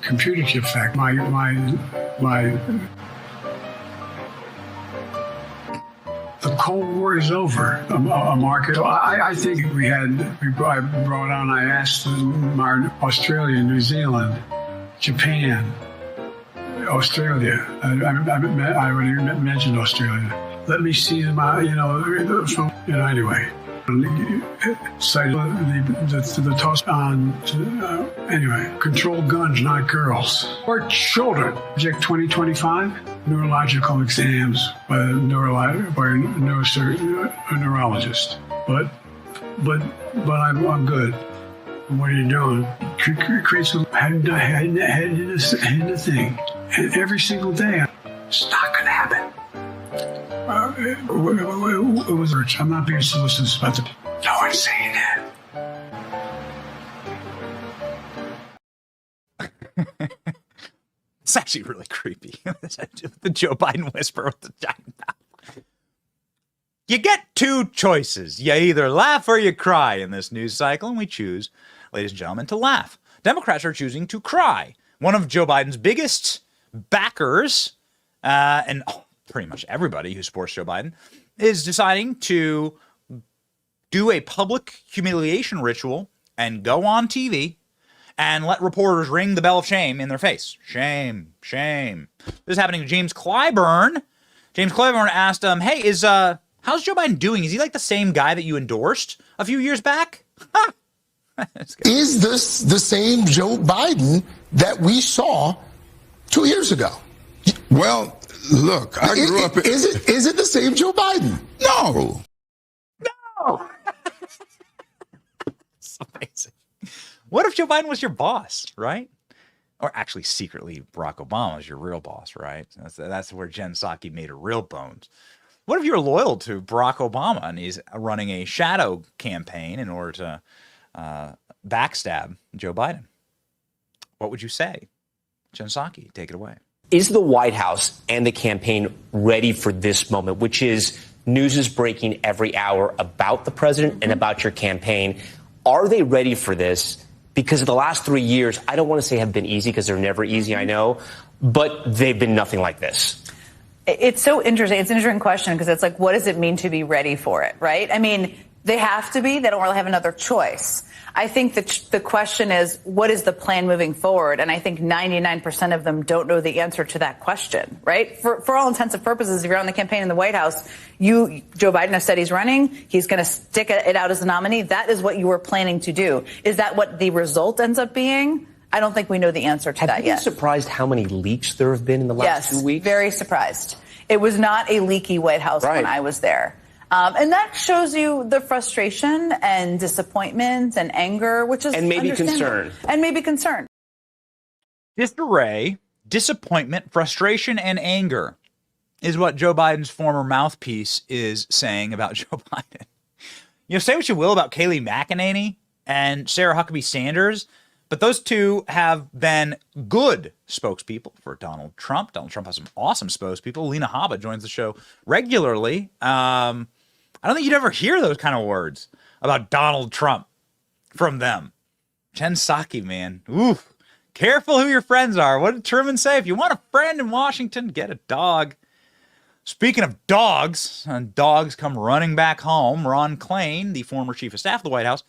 Computer chip fact. My. The Cold War is over. A market. I think I brought on. I asked Australia, New Zealand, Japan, Australia. I already mentioned Australia. Let me see them. Anyway. Cited the toss on anyway. Controlled guns, not girls or children. Project 2025 neurological exams by a neurologist. But I'm good. What are you doing? Create some head in the thing, and every single day. It's not gonna happen. I'm not being solicitous about the. No one's saying that. It's actually really creepy. The Joe Biden whisper with the giant mouth. You get two choices. You either laugh or you cry in this news cycle, and we choose, ladies and gentlemen, to laugh. Democrats are choosing to cry. One of Joe Biden's biggest backers, and pretty much everybody who supports Joe Biden, is deciding to do a public humiliation ritual and go on TV and let reporters ring the bell of shame in their face. Shame, shame. This is happening to James Clyburn. James Clyburn asked him, hey, how's Joe Biden doing? Is he like the same guy that you endorsed a few years back? Is this the same Joe Biden that we saw 2 years ago? Well, look, I grew up. Is it the same Joe Biden? No. No. It's amazing. What if Joe Biden was your boss, right? Or actually, secretly, Barack Obama was your real boss, right? That's where Jen Psaki made her real bones. What if you're loyal to Barack Obama and he's running a shadow campaign in order to backstab Joe Biden? What would you say? Jen Psaki, take it away. Is the White House and the campaign ready for this moment, which is news is breaking every hour about the president and about your campaign? Are they ready for this? Because the last 3 years, I don't want to say have been easy because they're never easy, I know, but they've been nothing like this. It's so interesting. It's an interesting question because it's like, what does it mean to be ready for it, right? I mean, they have to be. They don't really have another choice. I think the question is, what is the plan moving forward? And I think 99% of them don't know the answer to that question, right? For all intents and purposes, if you're on the campaign in the White House, Joe Biden has said he's running. He's going to stick it out as a nominee. That is what you were planning to do. Is that what the result ends up being? I don't think we know the answer to that yet. Have you been surprised how many leaks there have been in the last 2 weeks? Yes, very surprised. It was not a leaky White House when I was there. And that shows you the frustration and disappointment and anger, which is and maybe concern. And maybe concern. Disarray, disappointment, frustration, and anger is what Joe Biden's former mouthpiece is saying about Joe Biden. You know, say what you will about Kayleigh McEnany and Sarah Huckabee Sanders, but those two have been good spokespeople for Donald Trump. Donald Trump has some awesome spokespeople. Lena Haba joins the show regularly. I don't think you'd ever hear those kind of words about Donald Trump from them. Jen Psaki, man. Oof. Careful who your friends are. What did Truman say? If you want a friend in Washington, get a dog. Speaking of dogs, and dogs come running back home, Ron Klain, the former chief of staff of the White House,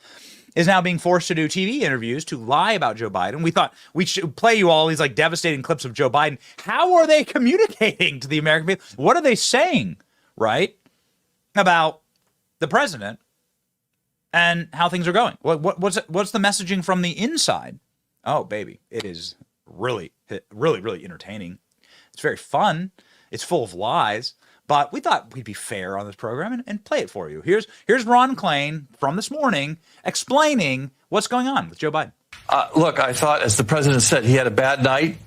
is now being forced to do TV interviews to lie about Joe Biden. We thought we should play you all these like devastating clips of Joe Biden. How are they communicating to the American people? What are they saying, right, about the president and how things are going? What's the messaging from the inside? Oh, baby, it is really entertaining. It's very fun. It's full of lies, but we thought we'd be fair on this program and play it for you. Here's Ron Klain from this morning explaining what's going on with Joe Biden. Look, I thought, as the president said, he had a bad night.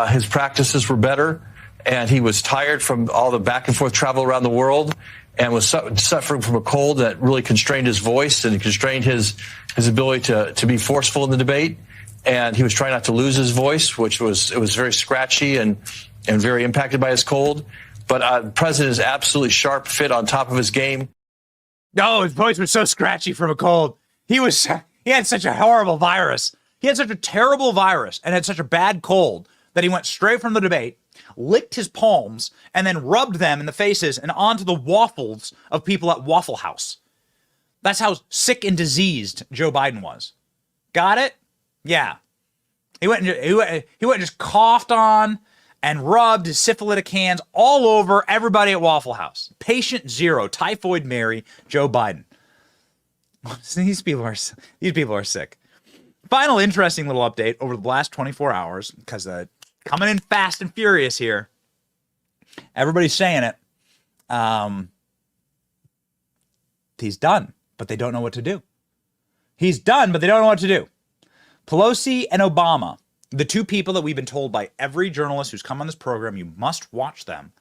His practices were better, and he was tired from all the back and forth travel around the world and was suffering from a cold that really constrained his voice and constrained his ability to be forceful in the debate. And he was trying not to lose his voice, which was very scratchy and very impacted by his cold. But the president is absolutely sharp, fit, on top of his game. Oh, his voice was so scratchy from a cold. He had such a horrible virus. He had such a terrible virus and had such a bad cold that he went straight from the debate, licked his palms, and then rubbed them in the faces and onto the waffles of people at Waffle House. That's how sick and diseased Joe Biden was. Got it? Yeah. He went and just coughed on and rubbed his syphilitic hands all over everybody at Waffle House. Patient zero, Typhoid Mary, Joe Biden. These people are sick. Final interesting little update over the last 24 hours, because coming in fast and furious here. Everybody's saying it. He's done, but they don't know what to do. He's done, but they don't know what to do. Pelosi and Obama, the two people that we've been told by every journalist who's come on this program, you must watch them.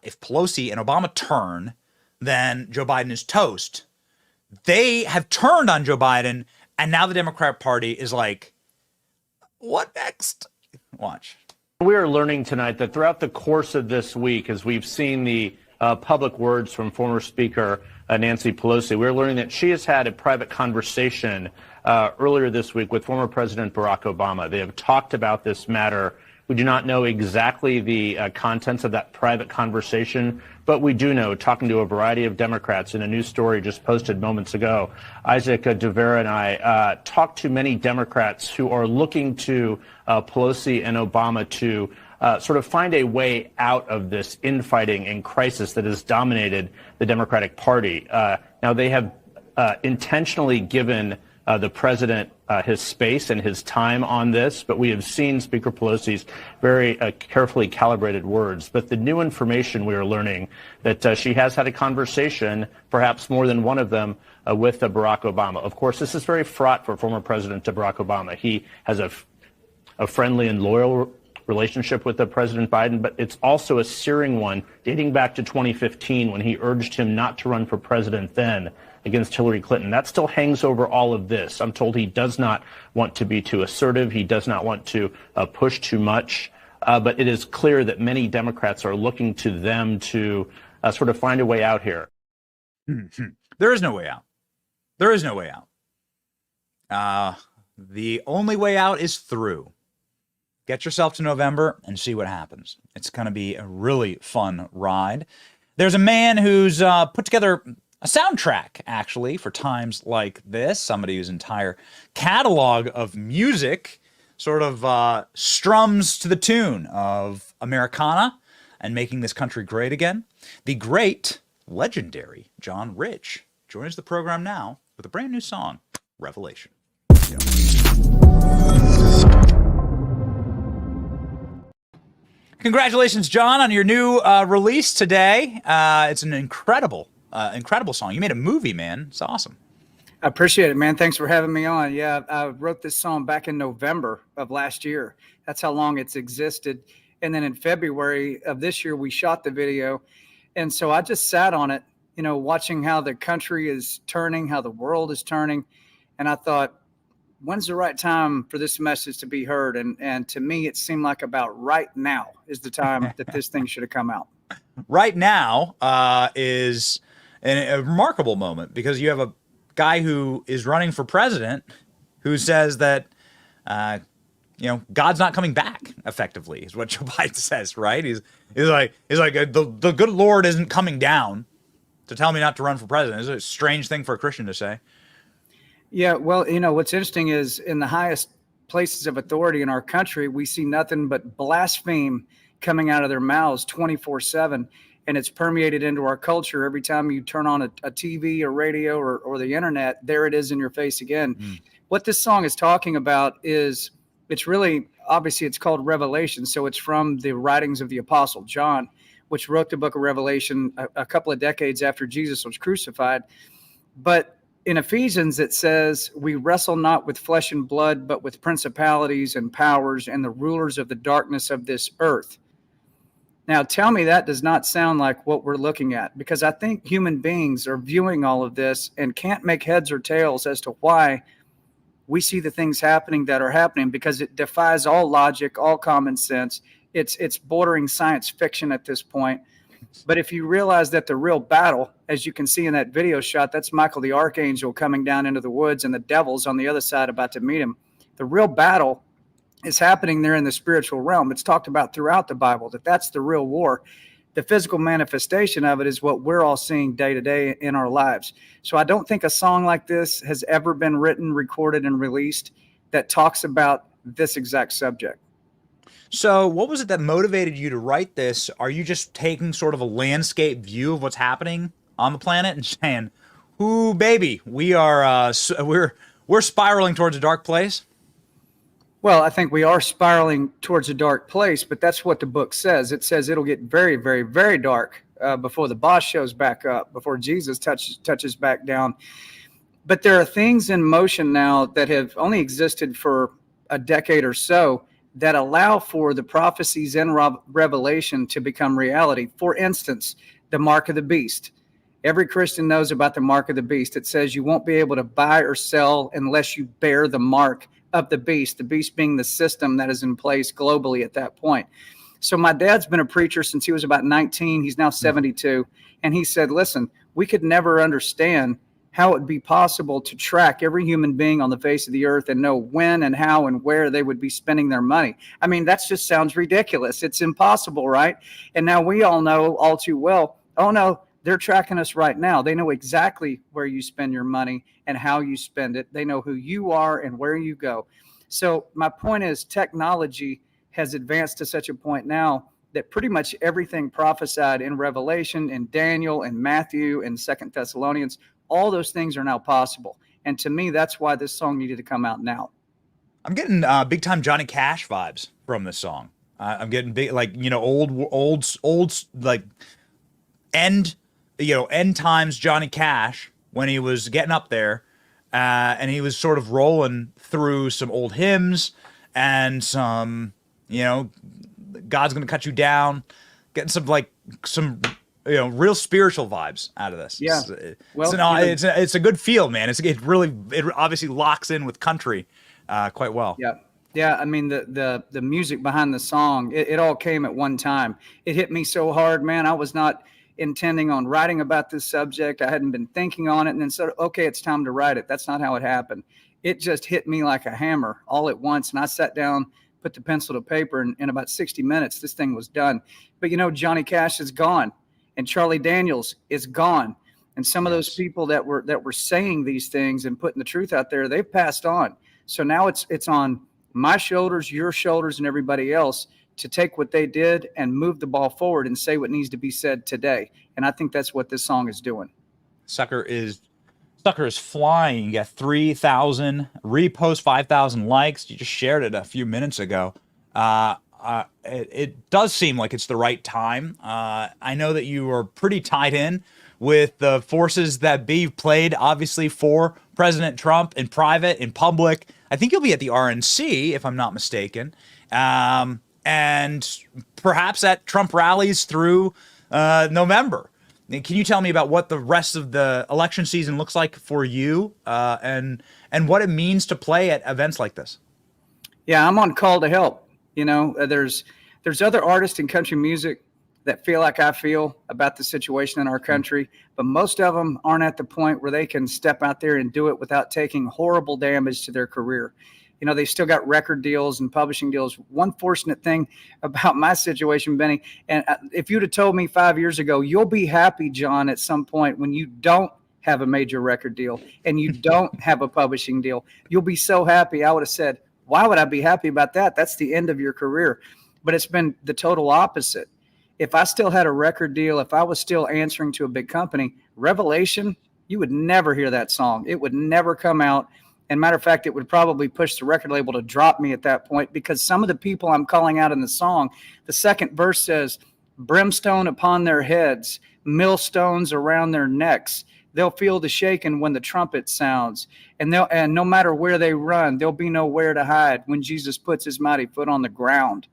If Pelosi and Obama turn, then Joe Biden is toast. They have turned on Joe Biden, and now the Democrat Party is like, what next? Watch. We are learning tonight that throughout the course of this week, as we've seen the public words from former Speaker Nancy Pelosi, we're learning that she has had a private conversation earlier this week with former President Barack Obama. They have talked about this matter. We do not know exactly the contents of that private conversation, but we do know, talking to a variety of Democrats in a news story just posted moments ago, Isaac DeVera and I talked to many Democrats who are looking to Pelosi and Obama to sort of find a way out of this infighting and crisis that has dominated the Democratic Party. Now, they have intentionally given the president his space and his time on this, but we have seen Speaker Pelosi's very carefully calibrated words. But the new information we are learning that she has had a conversation, perhaps more than one of them, with Barack Obama. Of course, this is very fraught for former President Barack Obama. He has a friendly and loyal relationship with President Biden, but it's also a searing one dating back to 2015 when he urged him not to run for president then against Hillary Clinton. That still hangs over all of this. I'm told he does not want to be too assertive. He does not want to push too much. But it is clear that many Democrats are looking to them to sort of find a way out here. There is no way out. There is no way out. The only way out is through. Get yourself to November and see what happens. It's going to be a really fun ride. There's a man who's put together a soundtrack, actually, for times like this. Somebody whose entire catalog of music sort of strums to the tune of Americana and making this country great again. The great, legendary John Rich joins the program now with a brand new song, Revelation. Congratulations, John, on your new release today. It's an incredible song. You made a movie, man. It's awesome. I appreciate it, man. Thanks for having me on. Yeah, I wrote this song back in November of last year. That's how long it's existed. And then in February of this year, we shot the video. And so I just sat on it, watching how the country is turning, how the world is turning. And I thought, when's the right time for this message to be heard? And to me, it seemed like about right now is the time that this thing should have come out. Right now is a remarkable moment because you have a guy who is running for president who says that, God's not coming back effectively is what Joe Biden says, right? He's like, the good Lord isn't coming down to tell me not to run for president. It's a strange thing for a Christian to say. Yeah, well, what's interesting is in the highest places of authority in our country, we see nothing but blaspheme coming out of their mouths 24/7, and it's permeated into our culture. Every time you turn on a TV or radio or the internet, there it is in your face again. What this song is talking about is it's really, obviously it's called Revelation, so it's from the writings of the Apostle John, which wrote the book of Revelation a couple of decades after Jesus was crucified. But in Ephesians, it says, we wrestle not with flesh and blood, but with principalities and powers and the rulers of the darkness of this earth. Now, tell me that does not sound like what we're looking at, because I think human beings are viewing all of this and can't make heads or tails as to why we see the things happening that are happening, because it defies all logic, all common sense. It's bordering science fiction at this point. But if you realize that the real battle, as you can see in that video shot, that's Michael the Archangel coming down into the woods and the devil's on the other side about to meet him. The real battle is happening there in the spiritual realm. It's talked about throughout the Bible, that's the real war. The physical manifestation of it is what we're all seeing day to day in our lives. So I don't think a song like this has ever been written, recorded, and released that talks about this exact subject. So what was it that motivated you to write this? Are you just taking sort of a landscape view of what's happening on the planet and saying, ooh, baby, we are we're spiraling towards a dark place? Well, I think we are spiraling towards a dark place, but that's what the book says. It says it'll get very, very, very dark before the boss shows back up, before Jesus touches back down. But there are things in motion now that have only existed for a decade or so that allow for the prophecies in Revelation to become reality. For instance, the mark of the beast. Every Christian knows about the mark of the beast. It says you won't be able to buy or sell unless you bear the mark of the beast being the system that is in place globally at that point. So my dad's been a preacher since he was about 19. He's now 72. And he said, listen, we could never understand how it would be possible to track every human being on the face of the earth and know when and how and where they would be spending their money. I mean, that just sounds ridiculous. It's impossible, right? And now we all know all too well, oh no, they're tracking us right now. They know exactly where you spend your money and how you spend it. They know who you are and where you go. So my point is technology has advanced to such a point now that pretty much everything prophesied in Revelation, in Daniel, and Matthew, and 2 Thessalonians, all those things are now possible. And to me, that's why this song needed to come out now. I'm getting big time Johnny Cash vibes from this song. I'm getting big, like, old, like end times Johnny Cash when he was getting up there and he was sort of rolling through some old hymns and some, God's going to cut you down, getting some real spiritual vibes out of this. Yeah. Well, it's a good feel, man. It obviously locks in with country quite well. Yeah. Yeah. I mean, the music behind the song, it all came at one time. It hit me so hard, man. I was not intending on writing about this subject. I hadn't been thinking on it and then said, okay, it's time to write it. That's not how it happened. It just hit me like a hammer all at once. And I sat down, put the pencil to paper, and in about 60 minutes, this thing was done. But Johnny Cash is gone. And Charlie Daniels is gone. And some of those people that were saying these things and putting the truth out there, they've passed on. So now it's on my shoulders, your shoulders, and everybody else to take what they did and move the ball forward and say what needs to be said today. And I think that's what this song is doing. Sucker is flying. You got 3,000 reposts, 5,000 likes. You just shared it a few minutes ago. It does seem like it's the right time. I know that you are pretty tied in with the forces that be played, obviously, for President Trump in private, in public. I think you'll be at the RNC, if I'm not mistaken. And perhaps at Trump rallies through November. Can you tell me about what the rest of the election season looks like for you and what it means to play at events like this? Yeah, I'm on call to help. You know, there's other artists in country music that feel like I feel about the situation in our country, but most of them aren't at the point where they can step out there and do it without taking horrible damage to their career. You know, they still got record deals and publishing deals. One fortunate thing about my situation, Benny, and if you'd have told me 5 years ago, you'll be happy, John, at some point when you don't have a major record deal and you don't have a publishing deal, you'll be so happy. I would have said, why would I be happy about that? That's the end of your career. But it's been the total opposite. If I still had a record deal, if I was still answering to a big company, Revelation, you would never hear that song. It would never come out. And matter of fact, it would probably push the record label to drop me at that point, because some of the people I'm calling out in the song, the second verse says, brimstone upon their heads, millstones around their necks. They'll feel the shaking when the trumpet sounds. And no matter where they run, there'll be nowhere to hide when Jesus puts his mighty foot on the ground.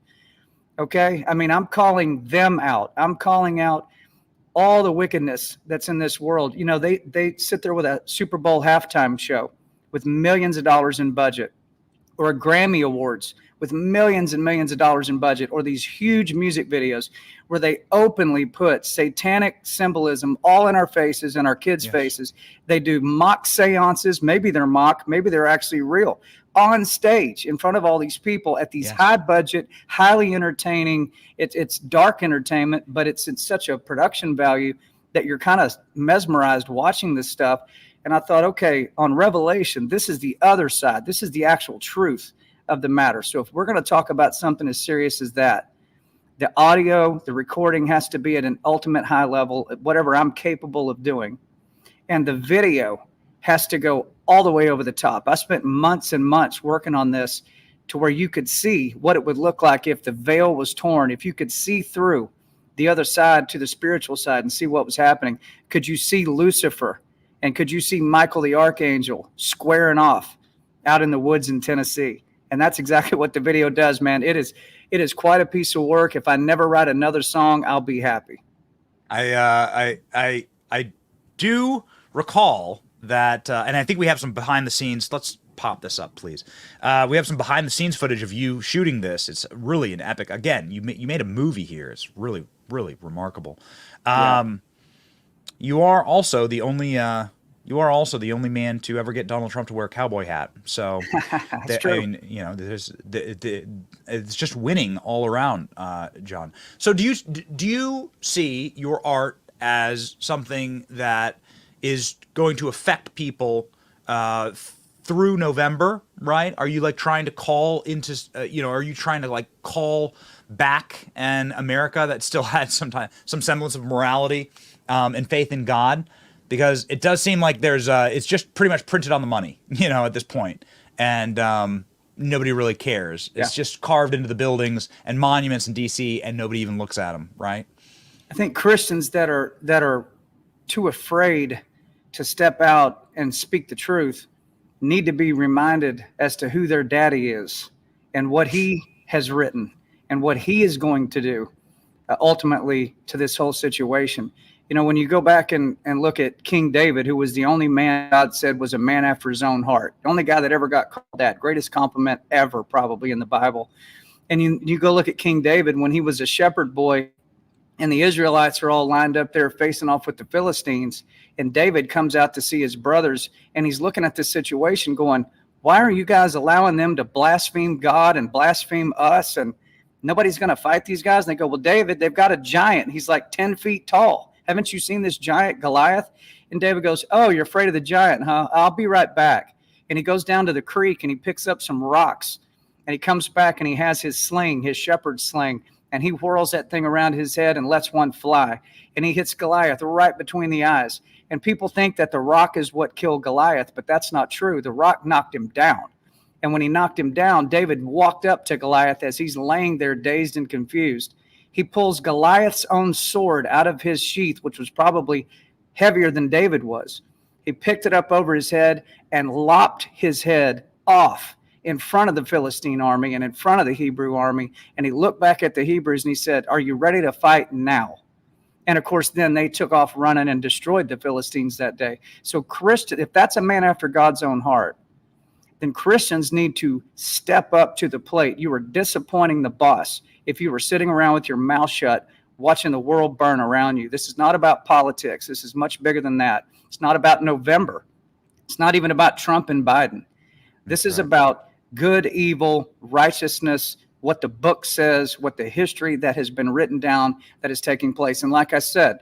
Okay? I mean, I'm calling them out. I'm calling out all the wickedness that's in this world. You know, they sit there with a Super Bowl halftime show with millions of dollars in budget, or a Grammy Awards with millions and millions of dollars in budget, or these huge music videos where they openly put satanic symbolism all in our faces and our kids' faces. They do mock seances. Maybe they're mock, maybe they're actually real, on stage in front of all these people at these high budget, highly entertaining. It's dark entertainment, but it's such a production value that you're kind of mesmerized watching this stuff. And I thought, okay, on Revelation, this is the other side. This is the actual truth of the matter. So if we're going to talk about something as serious as that, the audio, the recording has to be at an ultimate high level, whatever I'm capable of doing. And the video has to go all the way over the top. I spent months and months working on this to where you could see what it would look like if the veil was torn, if you could see through the other side to the spiritual side and see what was happening. Could you see Lucifer? And could you see Michael the Archangel squaring off out in the woods in Tennessee? And that's exactly what the video does, man. It is quite a piece of work. If I never write another song, I'll be happy. I do recall that, and I think we have some behind the scenes. Let's pop this up, please. We have some behind the scenes footage of you shooting this. It's really an epic. Again, you made a movie here. It's really, really remarkable. You are also the only man to ever get Donald Trump to wear a cowboy hat. So, true. I mean, you know, it's just winning all around, John. So, do you see your art as something that is going to affect people through November? Right? Are you like trying to call into, are you trying to like call back an America that still had some semblance of morality and faith in God? Because it does seem like it's just pretty much printed on the money, at this point. And nobody really cares. It's just carved into the buildings and monuments in D.C. and nobody even looks at them, right? I think Christians that are too afraid to step out and speak the truth need to be reminded as to who their daddy is and what he has written and what he is going to do ultimately to this whole situation. When you go back and look at King David, who was the only man God said was a man after his own heart, the only guy that ever got called that, greatest compliment ever probably in the Bible. And you go look at King David when he was a shepherd boy and the Israelites are all lined up there facing off with the Philistines. And David comes out to see his brothers and he's looking at this situation going, why are you guys allowing them to blaspheme God and blaspheme us? And nobody's going to fight these guys. And they go, well, David, they've got a giant. He's like 10 feet tall. Haven't you seen this giant Goliath? And David goes, oh, you're afraid of the giant, huh? I'll be right back. And he goes down to the creek and he picks up some rocks. And he comes back and he has his sling, his shepherd's sling. And he whirls that thing around his head and lets one fly. And he hits Goliath right between the eyes. And people think that the rock is what killed Goliath, but that's not true. The rock knocked him down. And when he knocked him down, David walked up to Goliath as he's laying there dazed and confused. He pulls Goliath's own sword out of his sheath, which was probably heavier than David was. He picked it up over his head and lopped his head off in front of the Philistine army and in front of the Hebrew army. And he looked back at the Hebrews and he said, "Are you ready to fight now?" And of course, then they took off running and destroyed the Philistines that day. So Christian, if that's a man after God's own heart, then Christians need to step up to the plate. You are disappointing the boss if you were sitting around with your mouth shut, watching the world burn around you. This is not about politics. This is much bigger than that. It's not about November. It's not even about Trump and Biden. This is about good, evil, righteousness, what the book says, what the history that has been written down that is taking place. And like I said,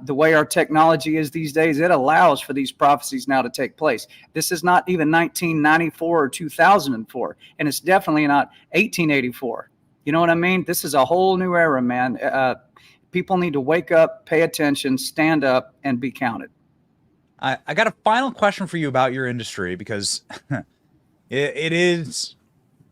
the way our technology is these days, it allows for these prophecies now to take place. This is not even 1994 or 2004, and it's definitely not 1884. You know what I mean? This is a whole new era, man. People need to wake up, pay attention, stand up, and be counted. I got a final question for you about your industry, because it is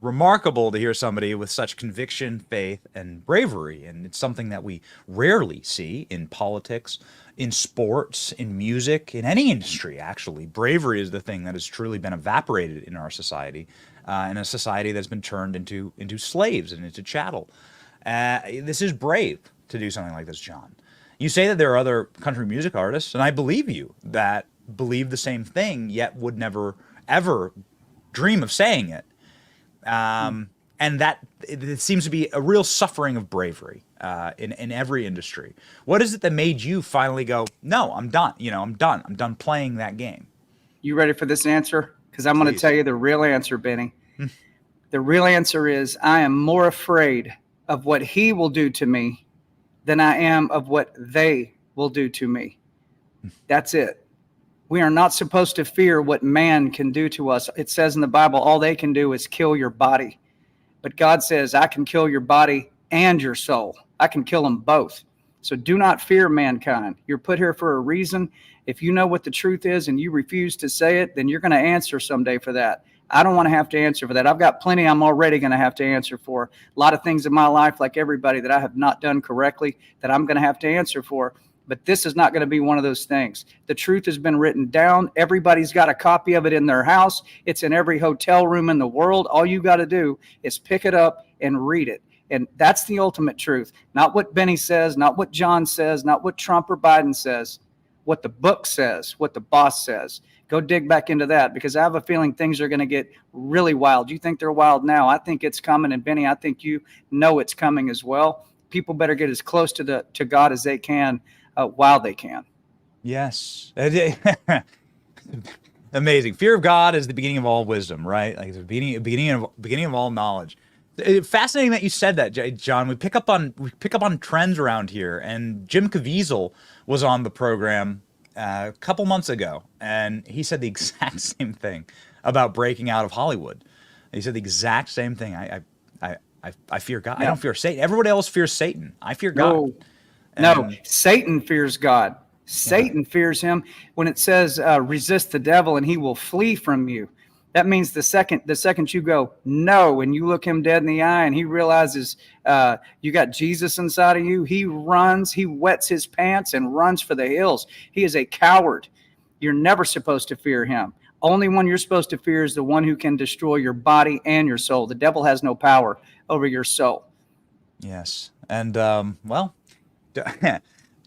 remarkable to hear somebody with such conviction, faith, and bravery. And it's something that we rarely see in politics, in sports, in music, in any industry, actually. Bravery is the thing that has truly been evaporated in our society, in a society that's been turned into slaves and into chattel. This is brave to do something like this, John. You say that there are other country music artists, and I believe you, that believe the same thing, yet would never, ever dream of saying it. And that it seems to be a real suffering of bravery in every industry. What is it that made you finally go, no, I'm done. I'm done. I'm done playing that game. You ready for this answer? Because I'm going to tell you the real answer, Benny. The real answer is I am more afraid of what he will do to me than I am of what they will do to me. That's it. We are not supposed to fear what man can do to us. It says in the Bible, all they can do is kill your body. But God says, I can kill your body and your soul. I can kill them both. So do not fear mankind. You're put here for a reason. If you know what the truth is and you refuse to say it, then you're going to answer someday for that. I don't want to have to answer for that. I've got plenty I'm already going to have to answer for. A lot of things in my life, like everybody, that I have not done correctly, that I'm going to have to answer for. But this is not going to be one of those things. The truth has been written down. Everybody's got a copy of it in their house. It's in every hotel room in the world. All you got to do is pick it up and read it. And that's the ultimate truth. Not what Benny says, not what John says, not what Trump or Biden says. What the book says, what the boss says. Go dig back into that, because I have a feeling things are going to get really wild. You think they're wild now. I think it's coming. And Benny, I think you know it's coming as well. People better get as close to God as they can while they can. Yes. Amazing. Fear of God is the beginning of all wisdom, right? Like the beginning of all knowledge. Fascinating that you said that, John. We pick up on trends around here, and Jim Caviezel was on the program a couple months ago, and he said the exact same thing about breaking out of Hollywood. He said the exact same thing. I fear God. Yeah. I don't fear Satan. Everybody else fears Satan. I fear God. No, Satan fears God. Satan fears him. When it says resist the devil and he will flee from you, that means the second you go no and you look him dead in the eye and he realizes you got Jesus inside of you, he runs, he wets his pants and runs for the hills. He is a coward. You're never supposed to fear him. Only one you're supposed to fear is the one who can destroy your body and your soul. The devil has no power over your soul. Yes. And well,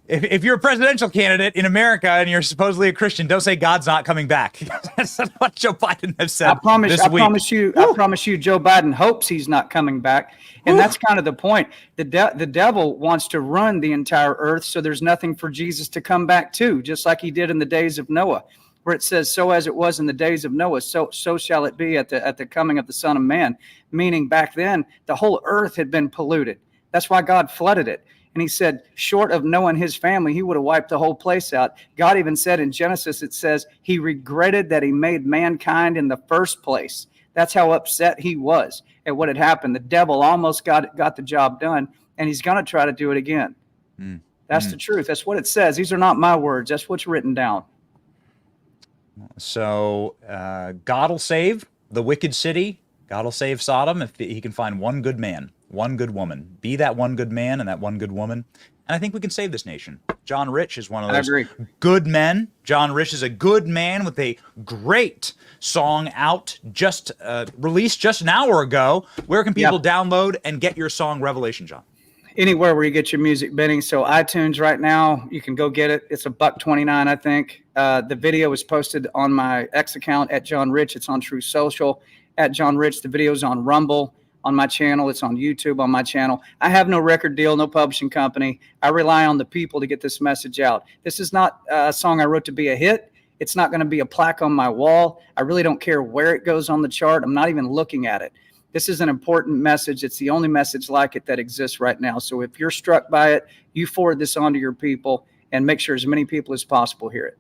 if you're a presidential candidate in America and you're supposedly a Christian, don't say God's not coming back. That's what Joe Biden has said. I promise you, Joe Biden hopes he's not coming back. And that's kind of the point. The devil wants to run the entire earth, so there's nothing for Jesus to come back to, just like he did in the days of Noah, where it says, so as it was in the days of Noah, so shall it be at the coming of the Son of Man. Meaning back then, the whole earth had been polluted. That's why God flooded it. And he said, short of Noah and his family, he would have wiped the whole place out. God even said in Genesis, it says, he regretted that he made mankind in the first place. That's how upset he was at what had happened. The devil almost got the job done, and he's going to try to do it again. That's the truth. That's what it says. These are not my words. That's what's written down. So God will save the wicked city. God will save Sodom if he can find one good man, one good woman. Be that one good man and that one good woman. And I think we can save this nation. John Rich is one of I those agree. good men. John Rich is a good man with a great song out, just released just an hour ago. Where can people download and get your song Revelation, John? Anywhere where you get your music, Benny. So iTunes right now, you can go get it. It's $1.29, I think. The video was posted on my X account at John Rich. It's on True Social at John Rich. The video's on Rumble on my channel. It's on YouTube on my channel. I have no record deal, no publishing company. I rely on the people to get this message out. This is not a song I wrote to be a hit. It's not going to be a plaque on my wall. I really don't care where it goes on the chart. I'm not even looking at it. This is an important message. It's the only message like it that exists right now. So if you're struck by it, you forward this on to your people and make sure as many people as possible hear it.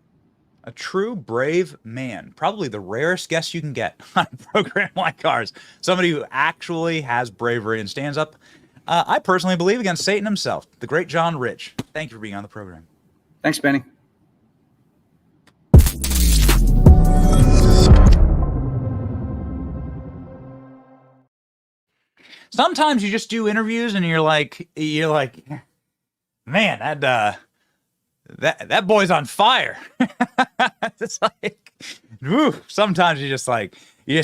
A true brave man, probably the rarest guest you can get on a program like ours. Somebody who actually has bravery and stands up, I personally believe, against Satan himself. The great John Rich. Thank you for being on the program. Thanks, Benny. Sometimes you just do interviews and you're like, man, that boy's on fire. It's like, whew, sometimes you just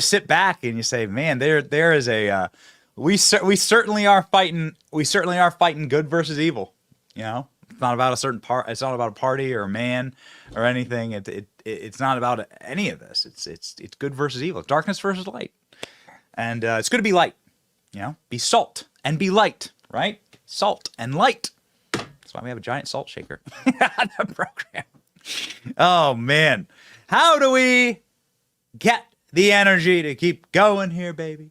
sit back and you say, man, there is a we certainly are fighting good versus evil. You know, it's not about a certain part. It's not about a party or a man or anything. It's not about any of this. It's good versus evil. Darkness versus light, and it's good to be light. You know, be salt and be light, right? Salt and light. That's why we have a giant salt shaker on the program. Oh, man. How do we get the energy to keep going here, baby?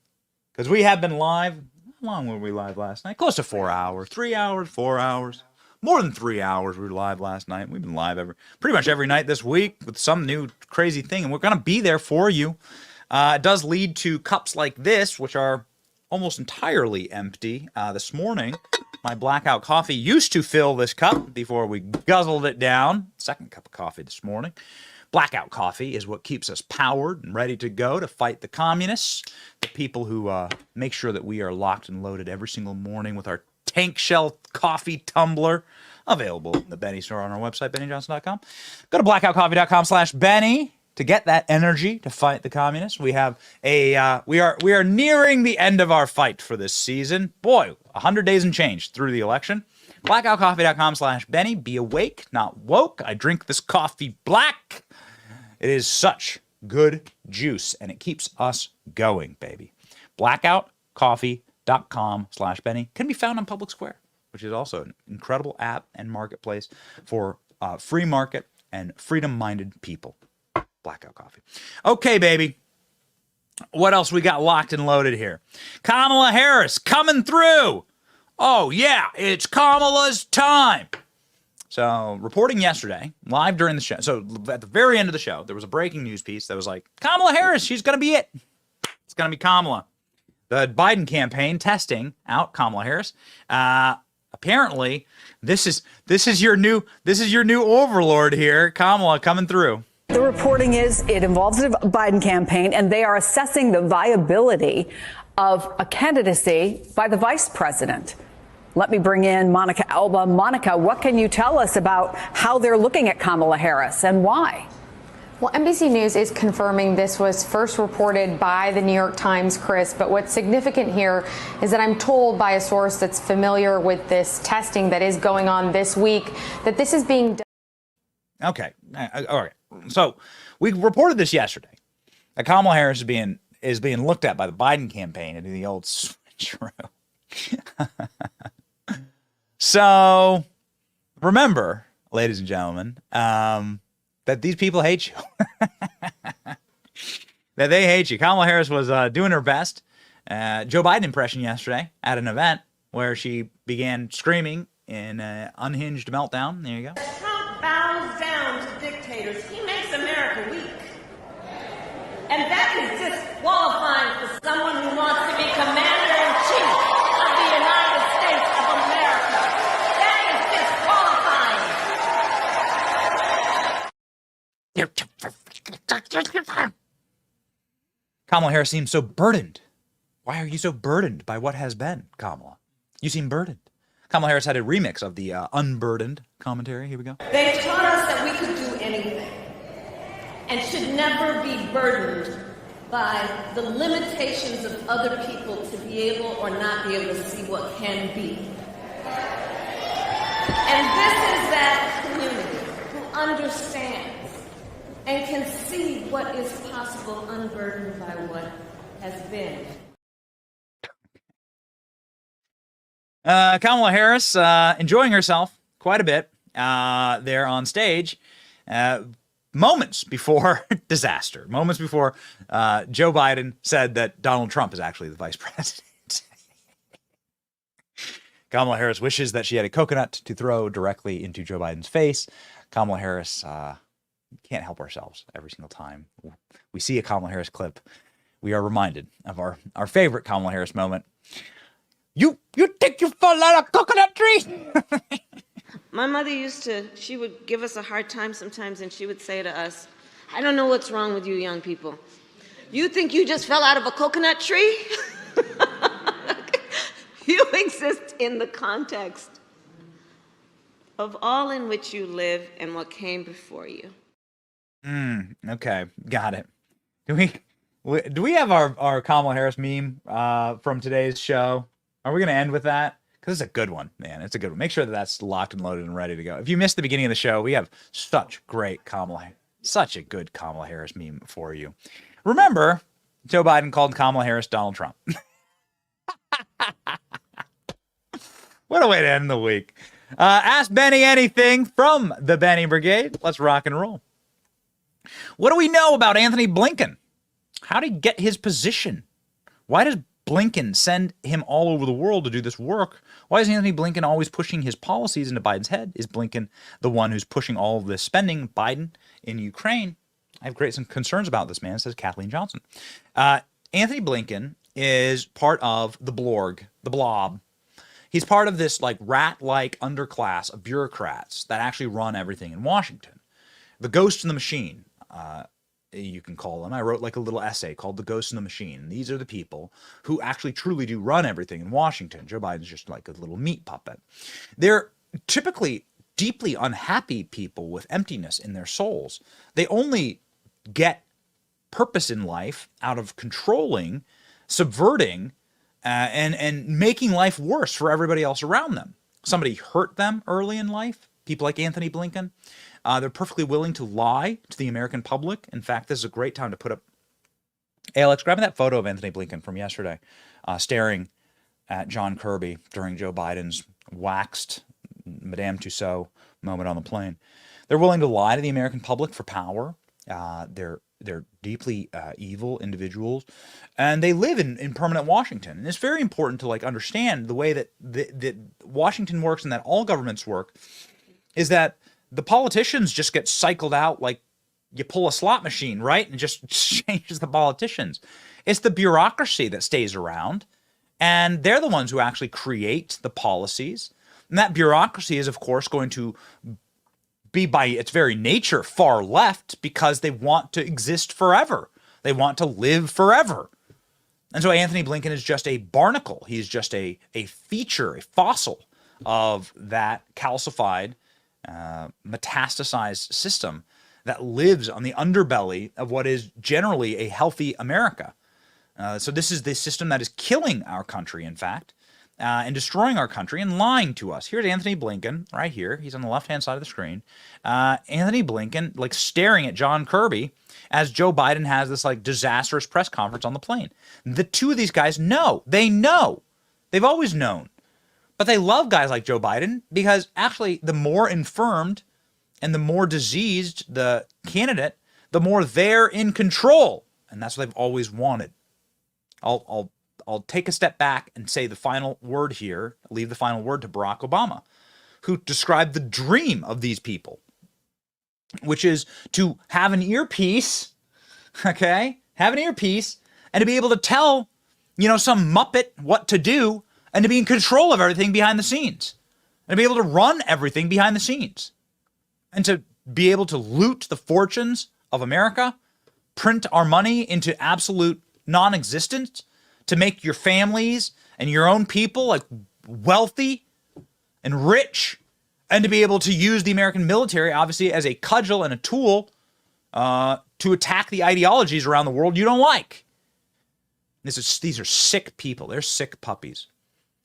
Because we have been live. How long were we live last night? Close to 4 hours. 3 hours, 4 hours. More than 3 hours we were live last night. We've been live pretty much every night this week with some new crazy thing, and we're going to be there for you. It does lead to cups like this, which are almost entirely empty. This morning, my blackout coffee used to fill this cup before we guzzled it down. Second cup of coffee this morning. Blackout coffee is what keeps us powered and ready to go to fight the communists, the people who make sure that we are locked and loaded every single morning with our tank shell coffee tumbler, available in the Benny store on our website, BennyJohnson.com. Go to blackoutcoffee.com/Benny. to get that energy to fight the communists. We have we are nearing the end of our fight for this season. Boy, 100 days and change through the election. Blackoutcoffee.com/Benny. Be awake, not woke. I drink this coffee black. It is such good juice, and it keeps us going, baby. Blackoutcoffee.com/Benny can be found on Public Square, which is also an incredible app and marketplace for free market and freedom-minded people. Blackout coffee. Okay, baby. What else we got locked and loaded here? Kamala Harris coming through. Oh, yeah, it's Kamala's time. So, reporting yesterday, live during the show. So, at the very end of the show, there was a breaking news piece that was like, Kamala Harris, she's going to be it. It's going to be Kamala. The Biden campaign testing out Kamala Harris. Apparently, this is your new overlord here, Kamala coming through. The reporting is it involves the Biden campaign, and they are assessing the viability of a candidacy by the vice president. Let me bring in Monica Alba. Monica, what can you tell us about how they're looking at Kamala Harris and why? Well, NBC News is confirming this was first reported by the New York Times, Chris. But what's significant here is that I'm told by a source that's familiar with this testing that is going on this week that this is being done. Okay. All right. So we reported this yesterday. That Kamala Harris is being looked at by the Biden campaign into the old switcheroo. So remember, ladies and gentlemen, that these people hate you. That they hate you. Kamala Harris was doing her best Joe Biden impression yesterday at an event where she began screaming in an unhinged meltdown. There you go. Trump bows down to dictators. He makes America weak. And that is disqualifying for someone who wants to be commander-in-chief of the United States of America. That is disqualifying. Kamala Harris seems so burdened. Why are you so burdened by what has been, Kamala? You seem burdened. Kamala Harris had a remix of the unburdened commentary. Here we go. They taught us that we could do anything and should never be burdened by the limitations of other people to be able or not be able to see what can be. And this is that community who understands and can see what is possible unburdened by what has been. Kamala Harris enjoying herself quite a bit there on stage. Moments before disaster, moments before Joe Biden said that Donald Trump is actually the vice president. Kamala Harris wishes that she had a coconut to throw directly into Joe Biden's face. Kamala Harris can't help ourselves every single time we see a Kamala Harris clip. We are reminded of our favorite Kamala Harris moment. You think you fall out of coconut tree? My mother she would give us a hard time sometimes, and she would say to us, I don't know what's wrong with you young people. You think you just fell out of a coconut tree? You exist in the context of all in which you live and what came before you. Okay, got it. Do we have our Kamala Harris meme from today's show? Are we going to end with that? Because it's a good one, man. It's a good one. Make sure that that's locked and loaded and ready to go. If you missed the beginning of the show, we have such a good Kamala Harris meme for you. Remember, Joe Biden called Kamala Harris Donald Trump. What a way to end the week. Ask Benny anything from the Benny Brigade. Let's rock and roll. What do we know about Anthony Blinken? How did he get his position? Why does Blinken send him all over the world to do this work? Why is Anthony Blinken always pushing his policies into Biden's head? Is Blinken the one who's pushing all of this spending, Biden, in Ukraine? I have great some concerns about this, man, says Kathleen Johnson. Anthony Blinken is part of the blob. He's part of this like rat-like underclass of bureaucrats that actually run everything in Washington. The ghost in the machine, you can call them. I wrote like a little essay called The Ghost in the Machine. These are the people who actually truly do run everything in Washington. Joe Biden's just like a little meat puppet. They're typically deeply unhappy people with emptiness in their souls. They only get purpose in life out of controlling, subverting, and making life worse for everybody else around them. Somebody hurt them early in life, people like Anthony Blinken. They're perfectly willing to lie to the American public. In fact, this is a great time to put up. Hey, Alex, grab me that photo of Anthony Blinken from yesterday, staring at John Kirby during Joe Biden's waxed Madame Tussauds moment on the plane. They're willing to lie to the American public for power. They're deeply evil individuals, and they live in permanent Washington. And it's very important to like understand the way that that Washington works and that all governments work is that the politicians just get cycled out like you pull a slot machine, right? And it just changes the politicians. It's the bureaucracy that stays around, and they're the ones who actually create the policies. And that bureaucracy is, of course, going to be by its very nature far left because they want to exist forever. They want to live forever. And so Anthony Blinken is just a barnacle. He's just a feature, a fossil of that calcified, metastasized system that lives on the underbelly of what is generally a healthy America. So this is the system that is killing our country, in fact, and destroying our country and lying to us. Here's Anthony Blinken right here. He's on the left-hand side of the screen. Anthony Blinken, like staring at John Kirby as Joe Biden has this like disastrous press conference on the plane. The two of these guys know. They know. They've always known. But they love guys like Joe Biden because actually the more infirmed and the more diseased the candidate, the more they're in control. And that's what they've always wanted. I'll take a step back and say the final word here, leave the final word to Barack Obama, who described the dream of these people, which is to have an earpiece, okay? Have an earpiece and to be able to tell, some Muppet what to do and to be in control of everything behind the scenes and to be able to run everything behind the scenes and to be able to loot the fortunes of America, print our money into absolute non-existence, to make your families and your own people like wealthy and rich, and to be able to use the American military, obviously, as a cudgel and a tool to attack the ideologies around the world you don't like. These are sick people. They're sick puppies.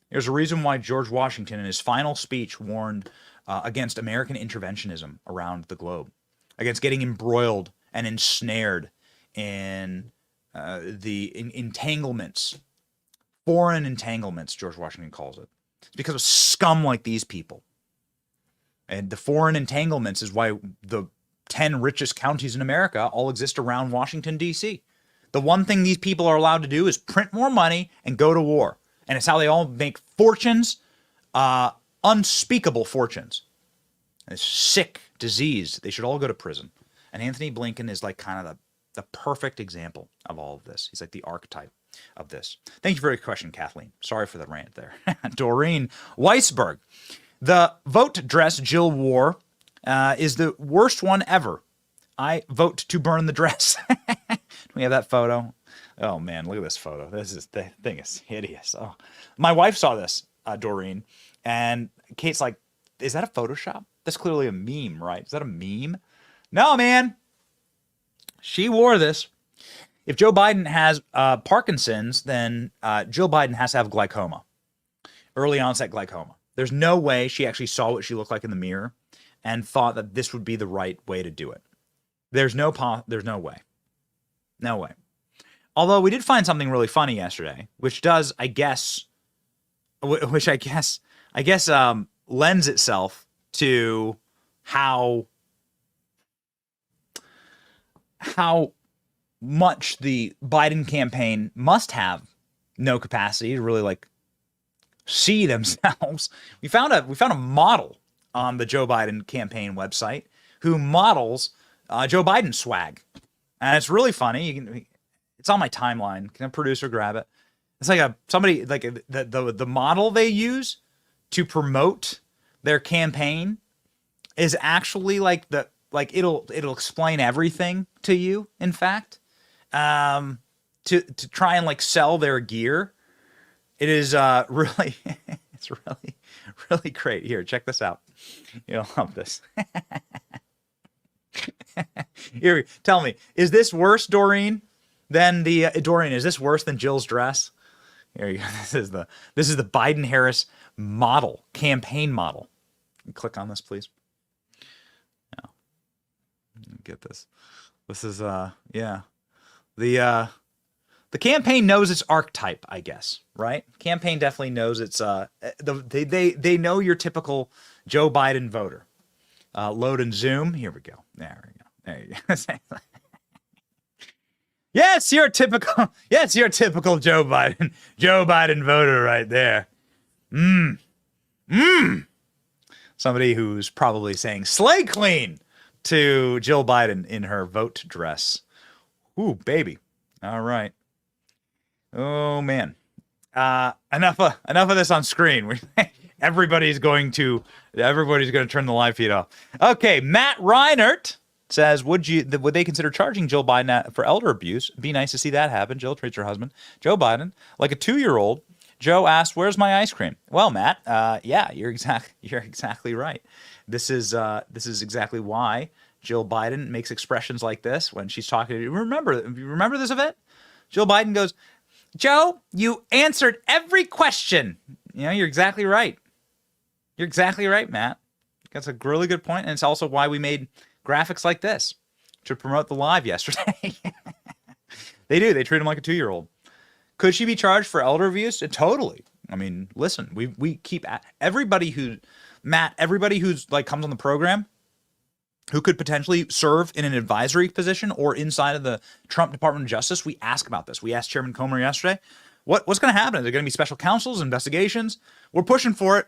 There's a reason why George Washington, in his final speech, warned against American interventionism around the globe, against getting embroiled and ensnared in the entanglements, foreign entanglements, George Washington calls it. It's because of scum like these people. And the foreign entanglements is why the 10 richest counties in America all exist around Washington, D.C. The one thing these people are allowed to do is print more money and go to war. And it's how they all make fortunes, unspeakable fortunes. It's sick disease. They should all go to prison. And Anthony Blinken is like kind of the perfect example of all of this. He's like the archetype of this. Thank you for your question, Kathleen. Sorry for the rant there. Doreen Weisberg. The vote dress Jill wore is the worst one ever. I vote to burn the dress. Do we have that photo? Oh, man, look at this photo. The thing is hideous. Oh, my wife saw this, Doreen, and Kate's like, is that a Photoshop? That's clearly a meme, right? Is that a meme? No, man. She wore this. If Joe Biden has Parkinson's, then Jill Biden has to have glaucoma, early onset glaucoma. There's no way she actually saw what she looked like in the mirror and thought that this would be the right way to do it. There's no way. No way. Although we did find something really funny yesterday, which does, I guess, lends itself to how much the Biden campaign must have no capacity to really like see themselves. We found a model on the Joe Biden campaign website who models Joe Biden swag, and it's really funny. It's on my timeline. Can a producer grab it? It's like the model they use to promote their campaign is actually it'll explain everything to you. In fact, to try and like sell their gear. It is really, it's really great. Here, check this out. You'll love this. Here, tell me, is this worse, Doreen, than Doreen? Is this worse than Jill's dress? Here you go. This is the Biden Harris model, campaign model. Click on this, please. Yeah, get this. This is the campaign knows its archetype, I guess, right? Campaign definitely knows its they know your typical Joe Biden voter. Load and zoom. Here we go. There we go. There you go. Yes, you're typical Joe Biden voter right there. Somebody who's probably saying slay queen to Jill Biden in her vote dress. Ooh, baby. All right. Oh man. Enough of this on screen. Everybody's going to turn the live feed off. Okay, Matt Reinert says, would they consider charging Jill Biden for elder abuse? Be nice to see that happen. Jill treats her husband, Joe Biden, like a 2-year-old. Joe asked, "Where's my ice cream?" Well, Matt, yeah, you're exactly right. This is exactly why Jill Biden makes expressions like this when she's talking to you. Remember this event? Jill Biden goes, "Joe, you answered every question." You know, you're exactly right. You're exactly right, Matt. That's a really good point, and it's also why we made graphics like this to promote the live yesterday. They do. They treat him like a 2-year-old. Could she be charged for elder abuse? Totally. I mean, listen, we keep everybody who's like comes on the program who could potentially serve in an advisory position or inside of the Trump Department of Justice. We ask about this. We asked Chairman Comer yesterday, what's going to happen? Is there going to be special counsels, investigations? We're pushing for it.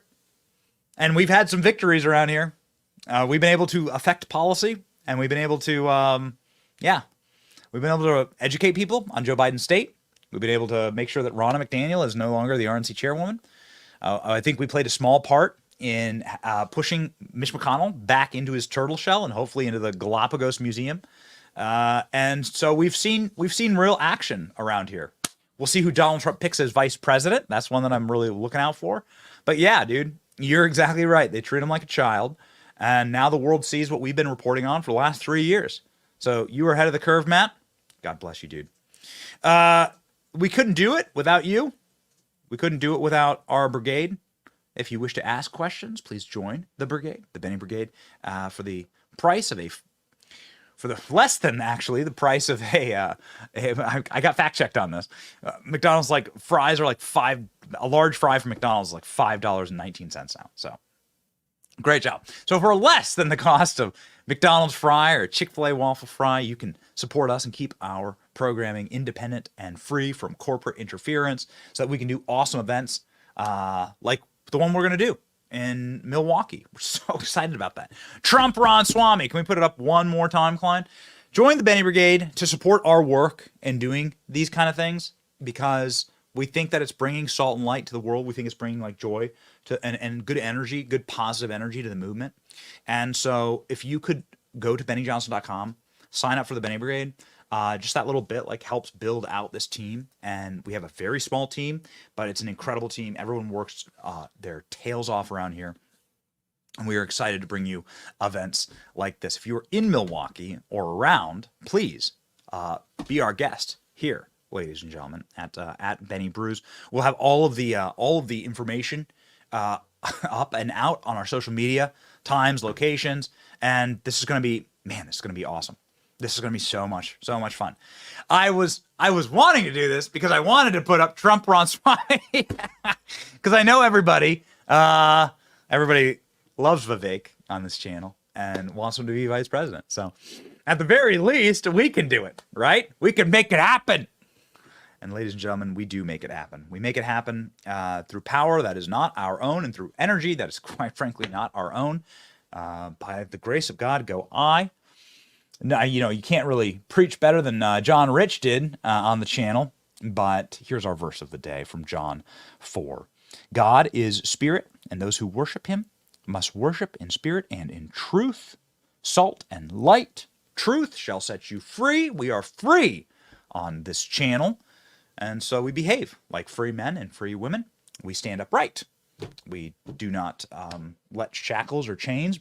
And we've had some victories around here. We've been able to affect policy, and we've been able to, educate people on Joe Biden's state. We've been able to make sure that Ronna McDaniel is no longer the RNC chairwoman. I think we played a small part in pushing Mitch McConnell back into his turtle shell and hopefully into the Galapagos Museum. And so we've seen real action around here. We'll see who Donald Trump picks as vice president. That's one that I'm really looking out for. But yeah, dude, You're exactly right. They treat him like a child. And now the world sees what we've been reporting on for the last 3 years. So you were ahead of the curve, Matt. God bless you, dude. We couldn't do it without you. We couldn't do it without our brigade. If you wish to ask questions, please join the brigade, the Benny Brigade, for the price of less than actually the price of I got fact checked on this. McDonald's fries are a large fry from McDonald's is like $5.19 now. So great job. So for less than the cost of McDonald's fry or Chick-fil-A waffle fry, you can support us and keep our programming independent and free from corporate interference so that we can do awesome events like the one we're going to do in Milwaukee. We're so excited about that. Trump Ron Swami. Can we put it up one more time, Klein? Join the Benny Brigade to support our work in doing these kind of things because we think that it's bringing salt and light to the world. We think it's bringing joy to and good energy, good positive energy to the movement. And so if you could go to BennyJohnson.com, sign up for the Benny Brigade, just that little bit helps build out this team. And we have a very small team, but it's an incredible team. Everyone works their tails off around here. And we are excited to bring you events like this. If you are in Milwaukee or around, please be our guest here, ladies and gentlemen, at Benny Brews. We'll have all of the information up and out on our social media, times, locations, and this is going to be awesome. This is going to be so much fun. I was wanting to do this because I wanted to put up Trump Ron Swami because I know everybody loves Vivek on this channel and wants him to be vice president. So at the very least, we can do it, right? We can make it happen. And ladies and gentlemen, we do make it happen. We make it happen through power that is not our own and through energy that is quite frankly not our own. By the grace of God, go I. Now, you can't really preach better than John Rich did on the channel, but here's our verse of the day from John 4. God is spirit, and those who worship him must worship in spirit and in truth. Salt and light. Truth shall set you free. We are free on this channel. And so we behave like free men and free women. We stand upright. We do not let shackles or chains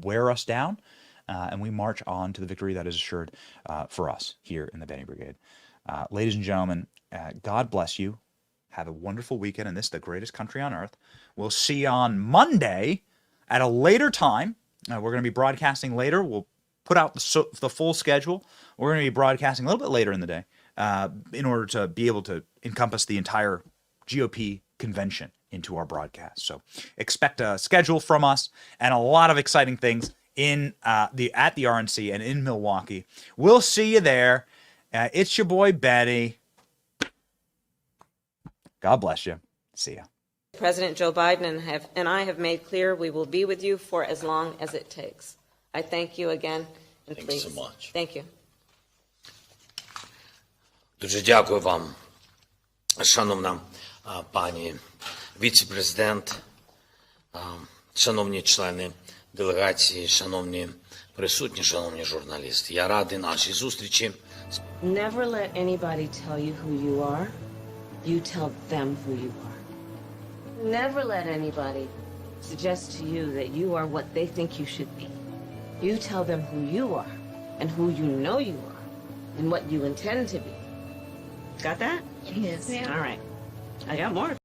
wear us down. And we march on to the victory that is assured for us here in the Benny Brigade. Ladies and gentlemen, God bless you. Have a wonderful weekend in this, the greatest country on earth. We'll see you on Monday at a later time. We're going to be broadcasting later. We'll put out the full schedule. We're going to be broadcasting a little bit later in the day in order to be able to encompass the entire GOP convention into our broadcast. So expect a schedule from us and a lot of exciting things at the RNC and in Milwaukee. We'll see you there. It's your boy Benny. God bless you. See ya. President Joe Biden and I have made clear we will be with you for as long as it takes. I thank you again, and Thanks please. so much. Thank you. Дуже дякую вам, шановна пані віце-президент, шановні члени делегації, шановні присутні, шановні журналісти. Я радий нашій зустрічі. Never let anybody tell you who you are. You tell them who you are. Never let anybody suggest to you that you are what they think you should be. You tell them who you are and who you know you are and what you intend to be. Got that? Yes. All right. I got more.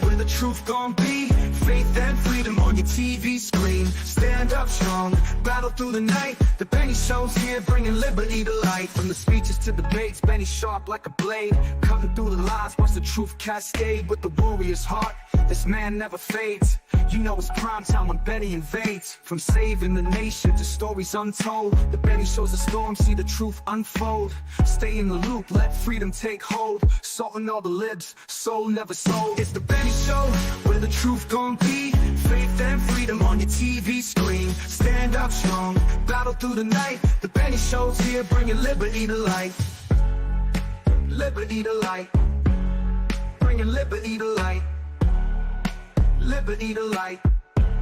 Where the truth gon' be, faith and freedom on your TV screen. Stand up strong, battle through the night. The Benny Show's here, bringing liberty to light. From the speeches to debates, Benny sharp like a blade, cutting through the lies, watch the truth cascade. With the warrior's heart, this man never fades. You know it's prime time when Benny invades. From saving the nation to stories untold, the Benny Show's a storm, see the truth unfold. Stay in the loop, let freedom take hold. Salting all the libs, soul never sold. It's the Benny Show, where the truth gon' be. Faith and freedom on your TV screen. Stand up strong, battle through the night. The Benny Show's here, bringing liberty to light. Liberty to light. Bringing liberty to light. Liberty to light.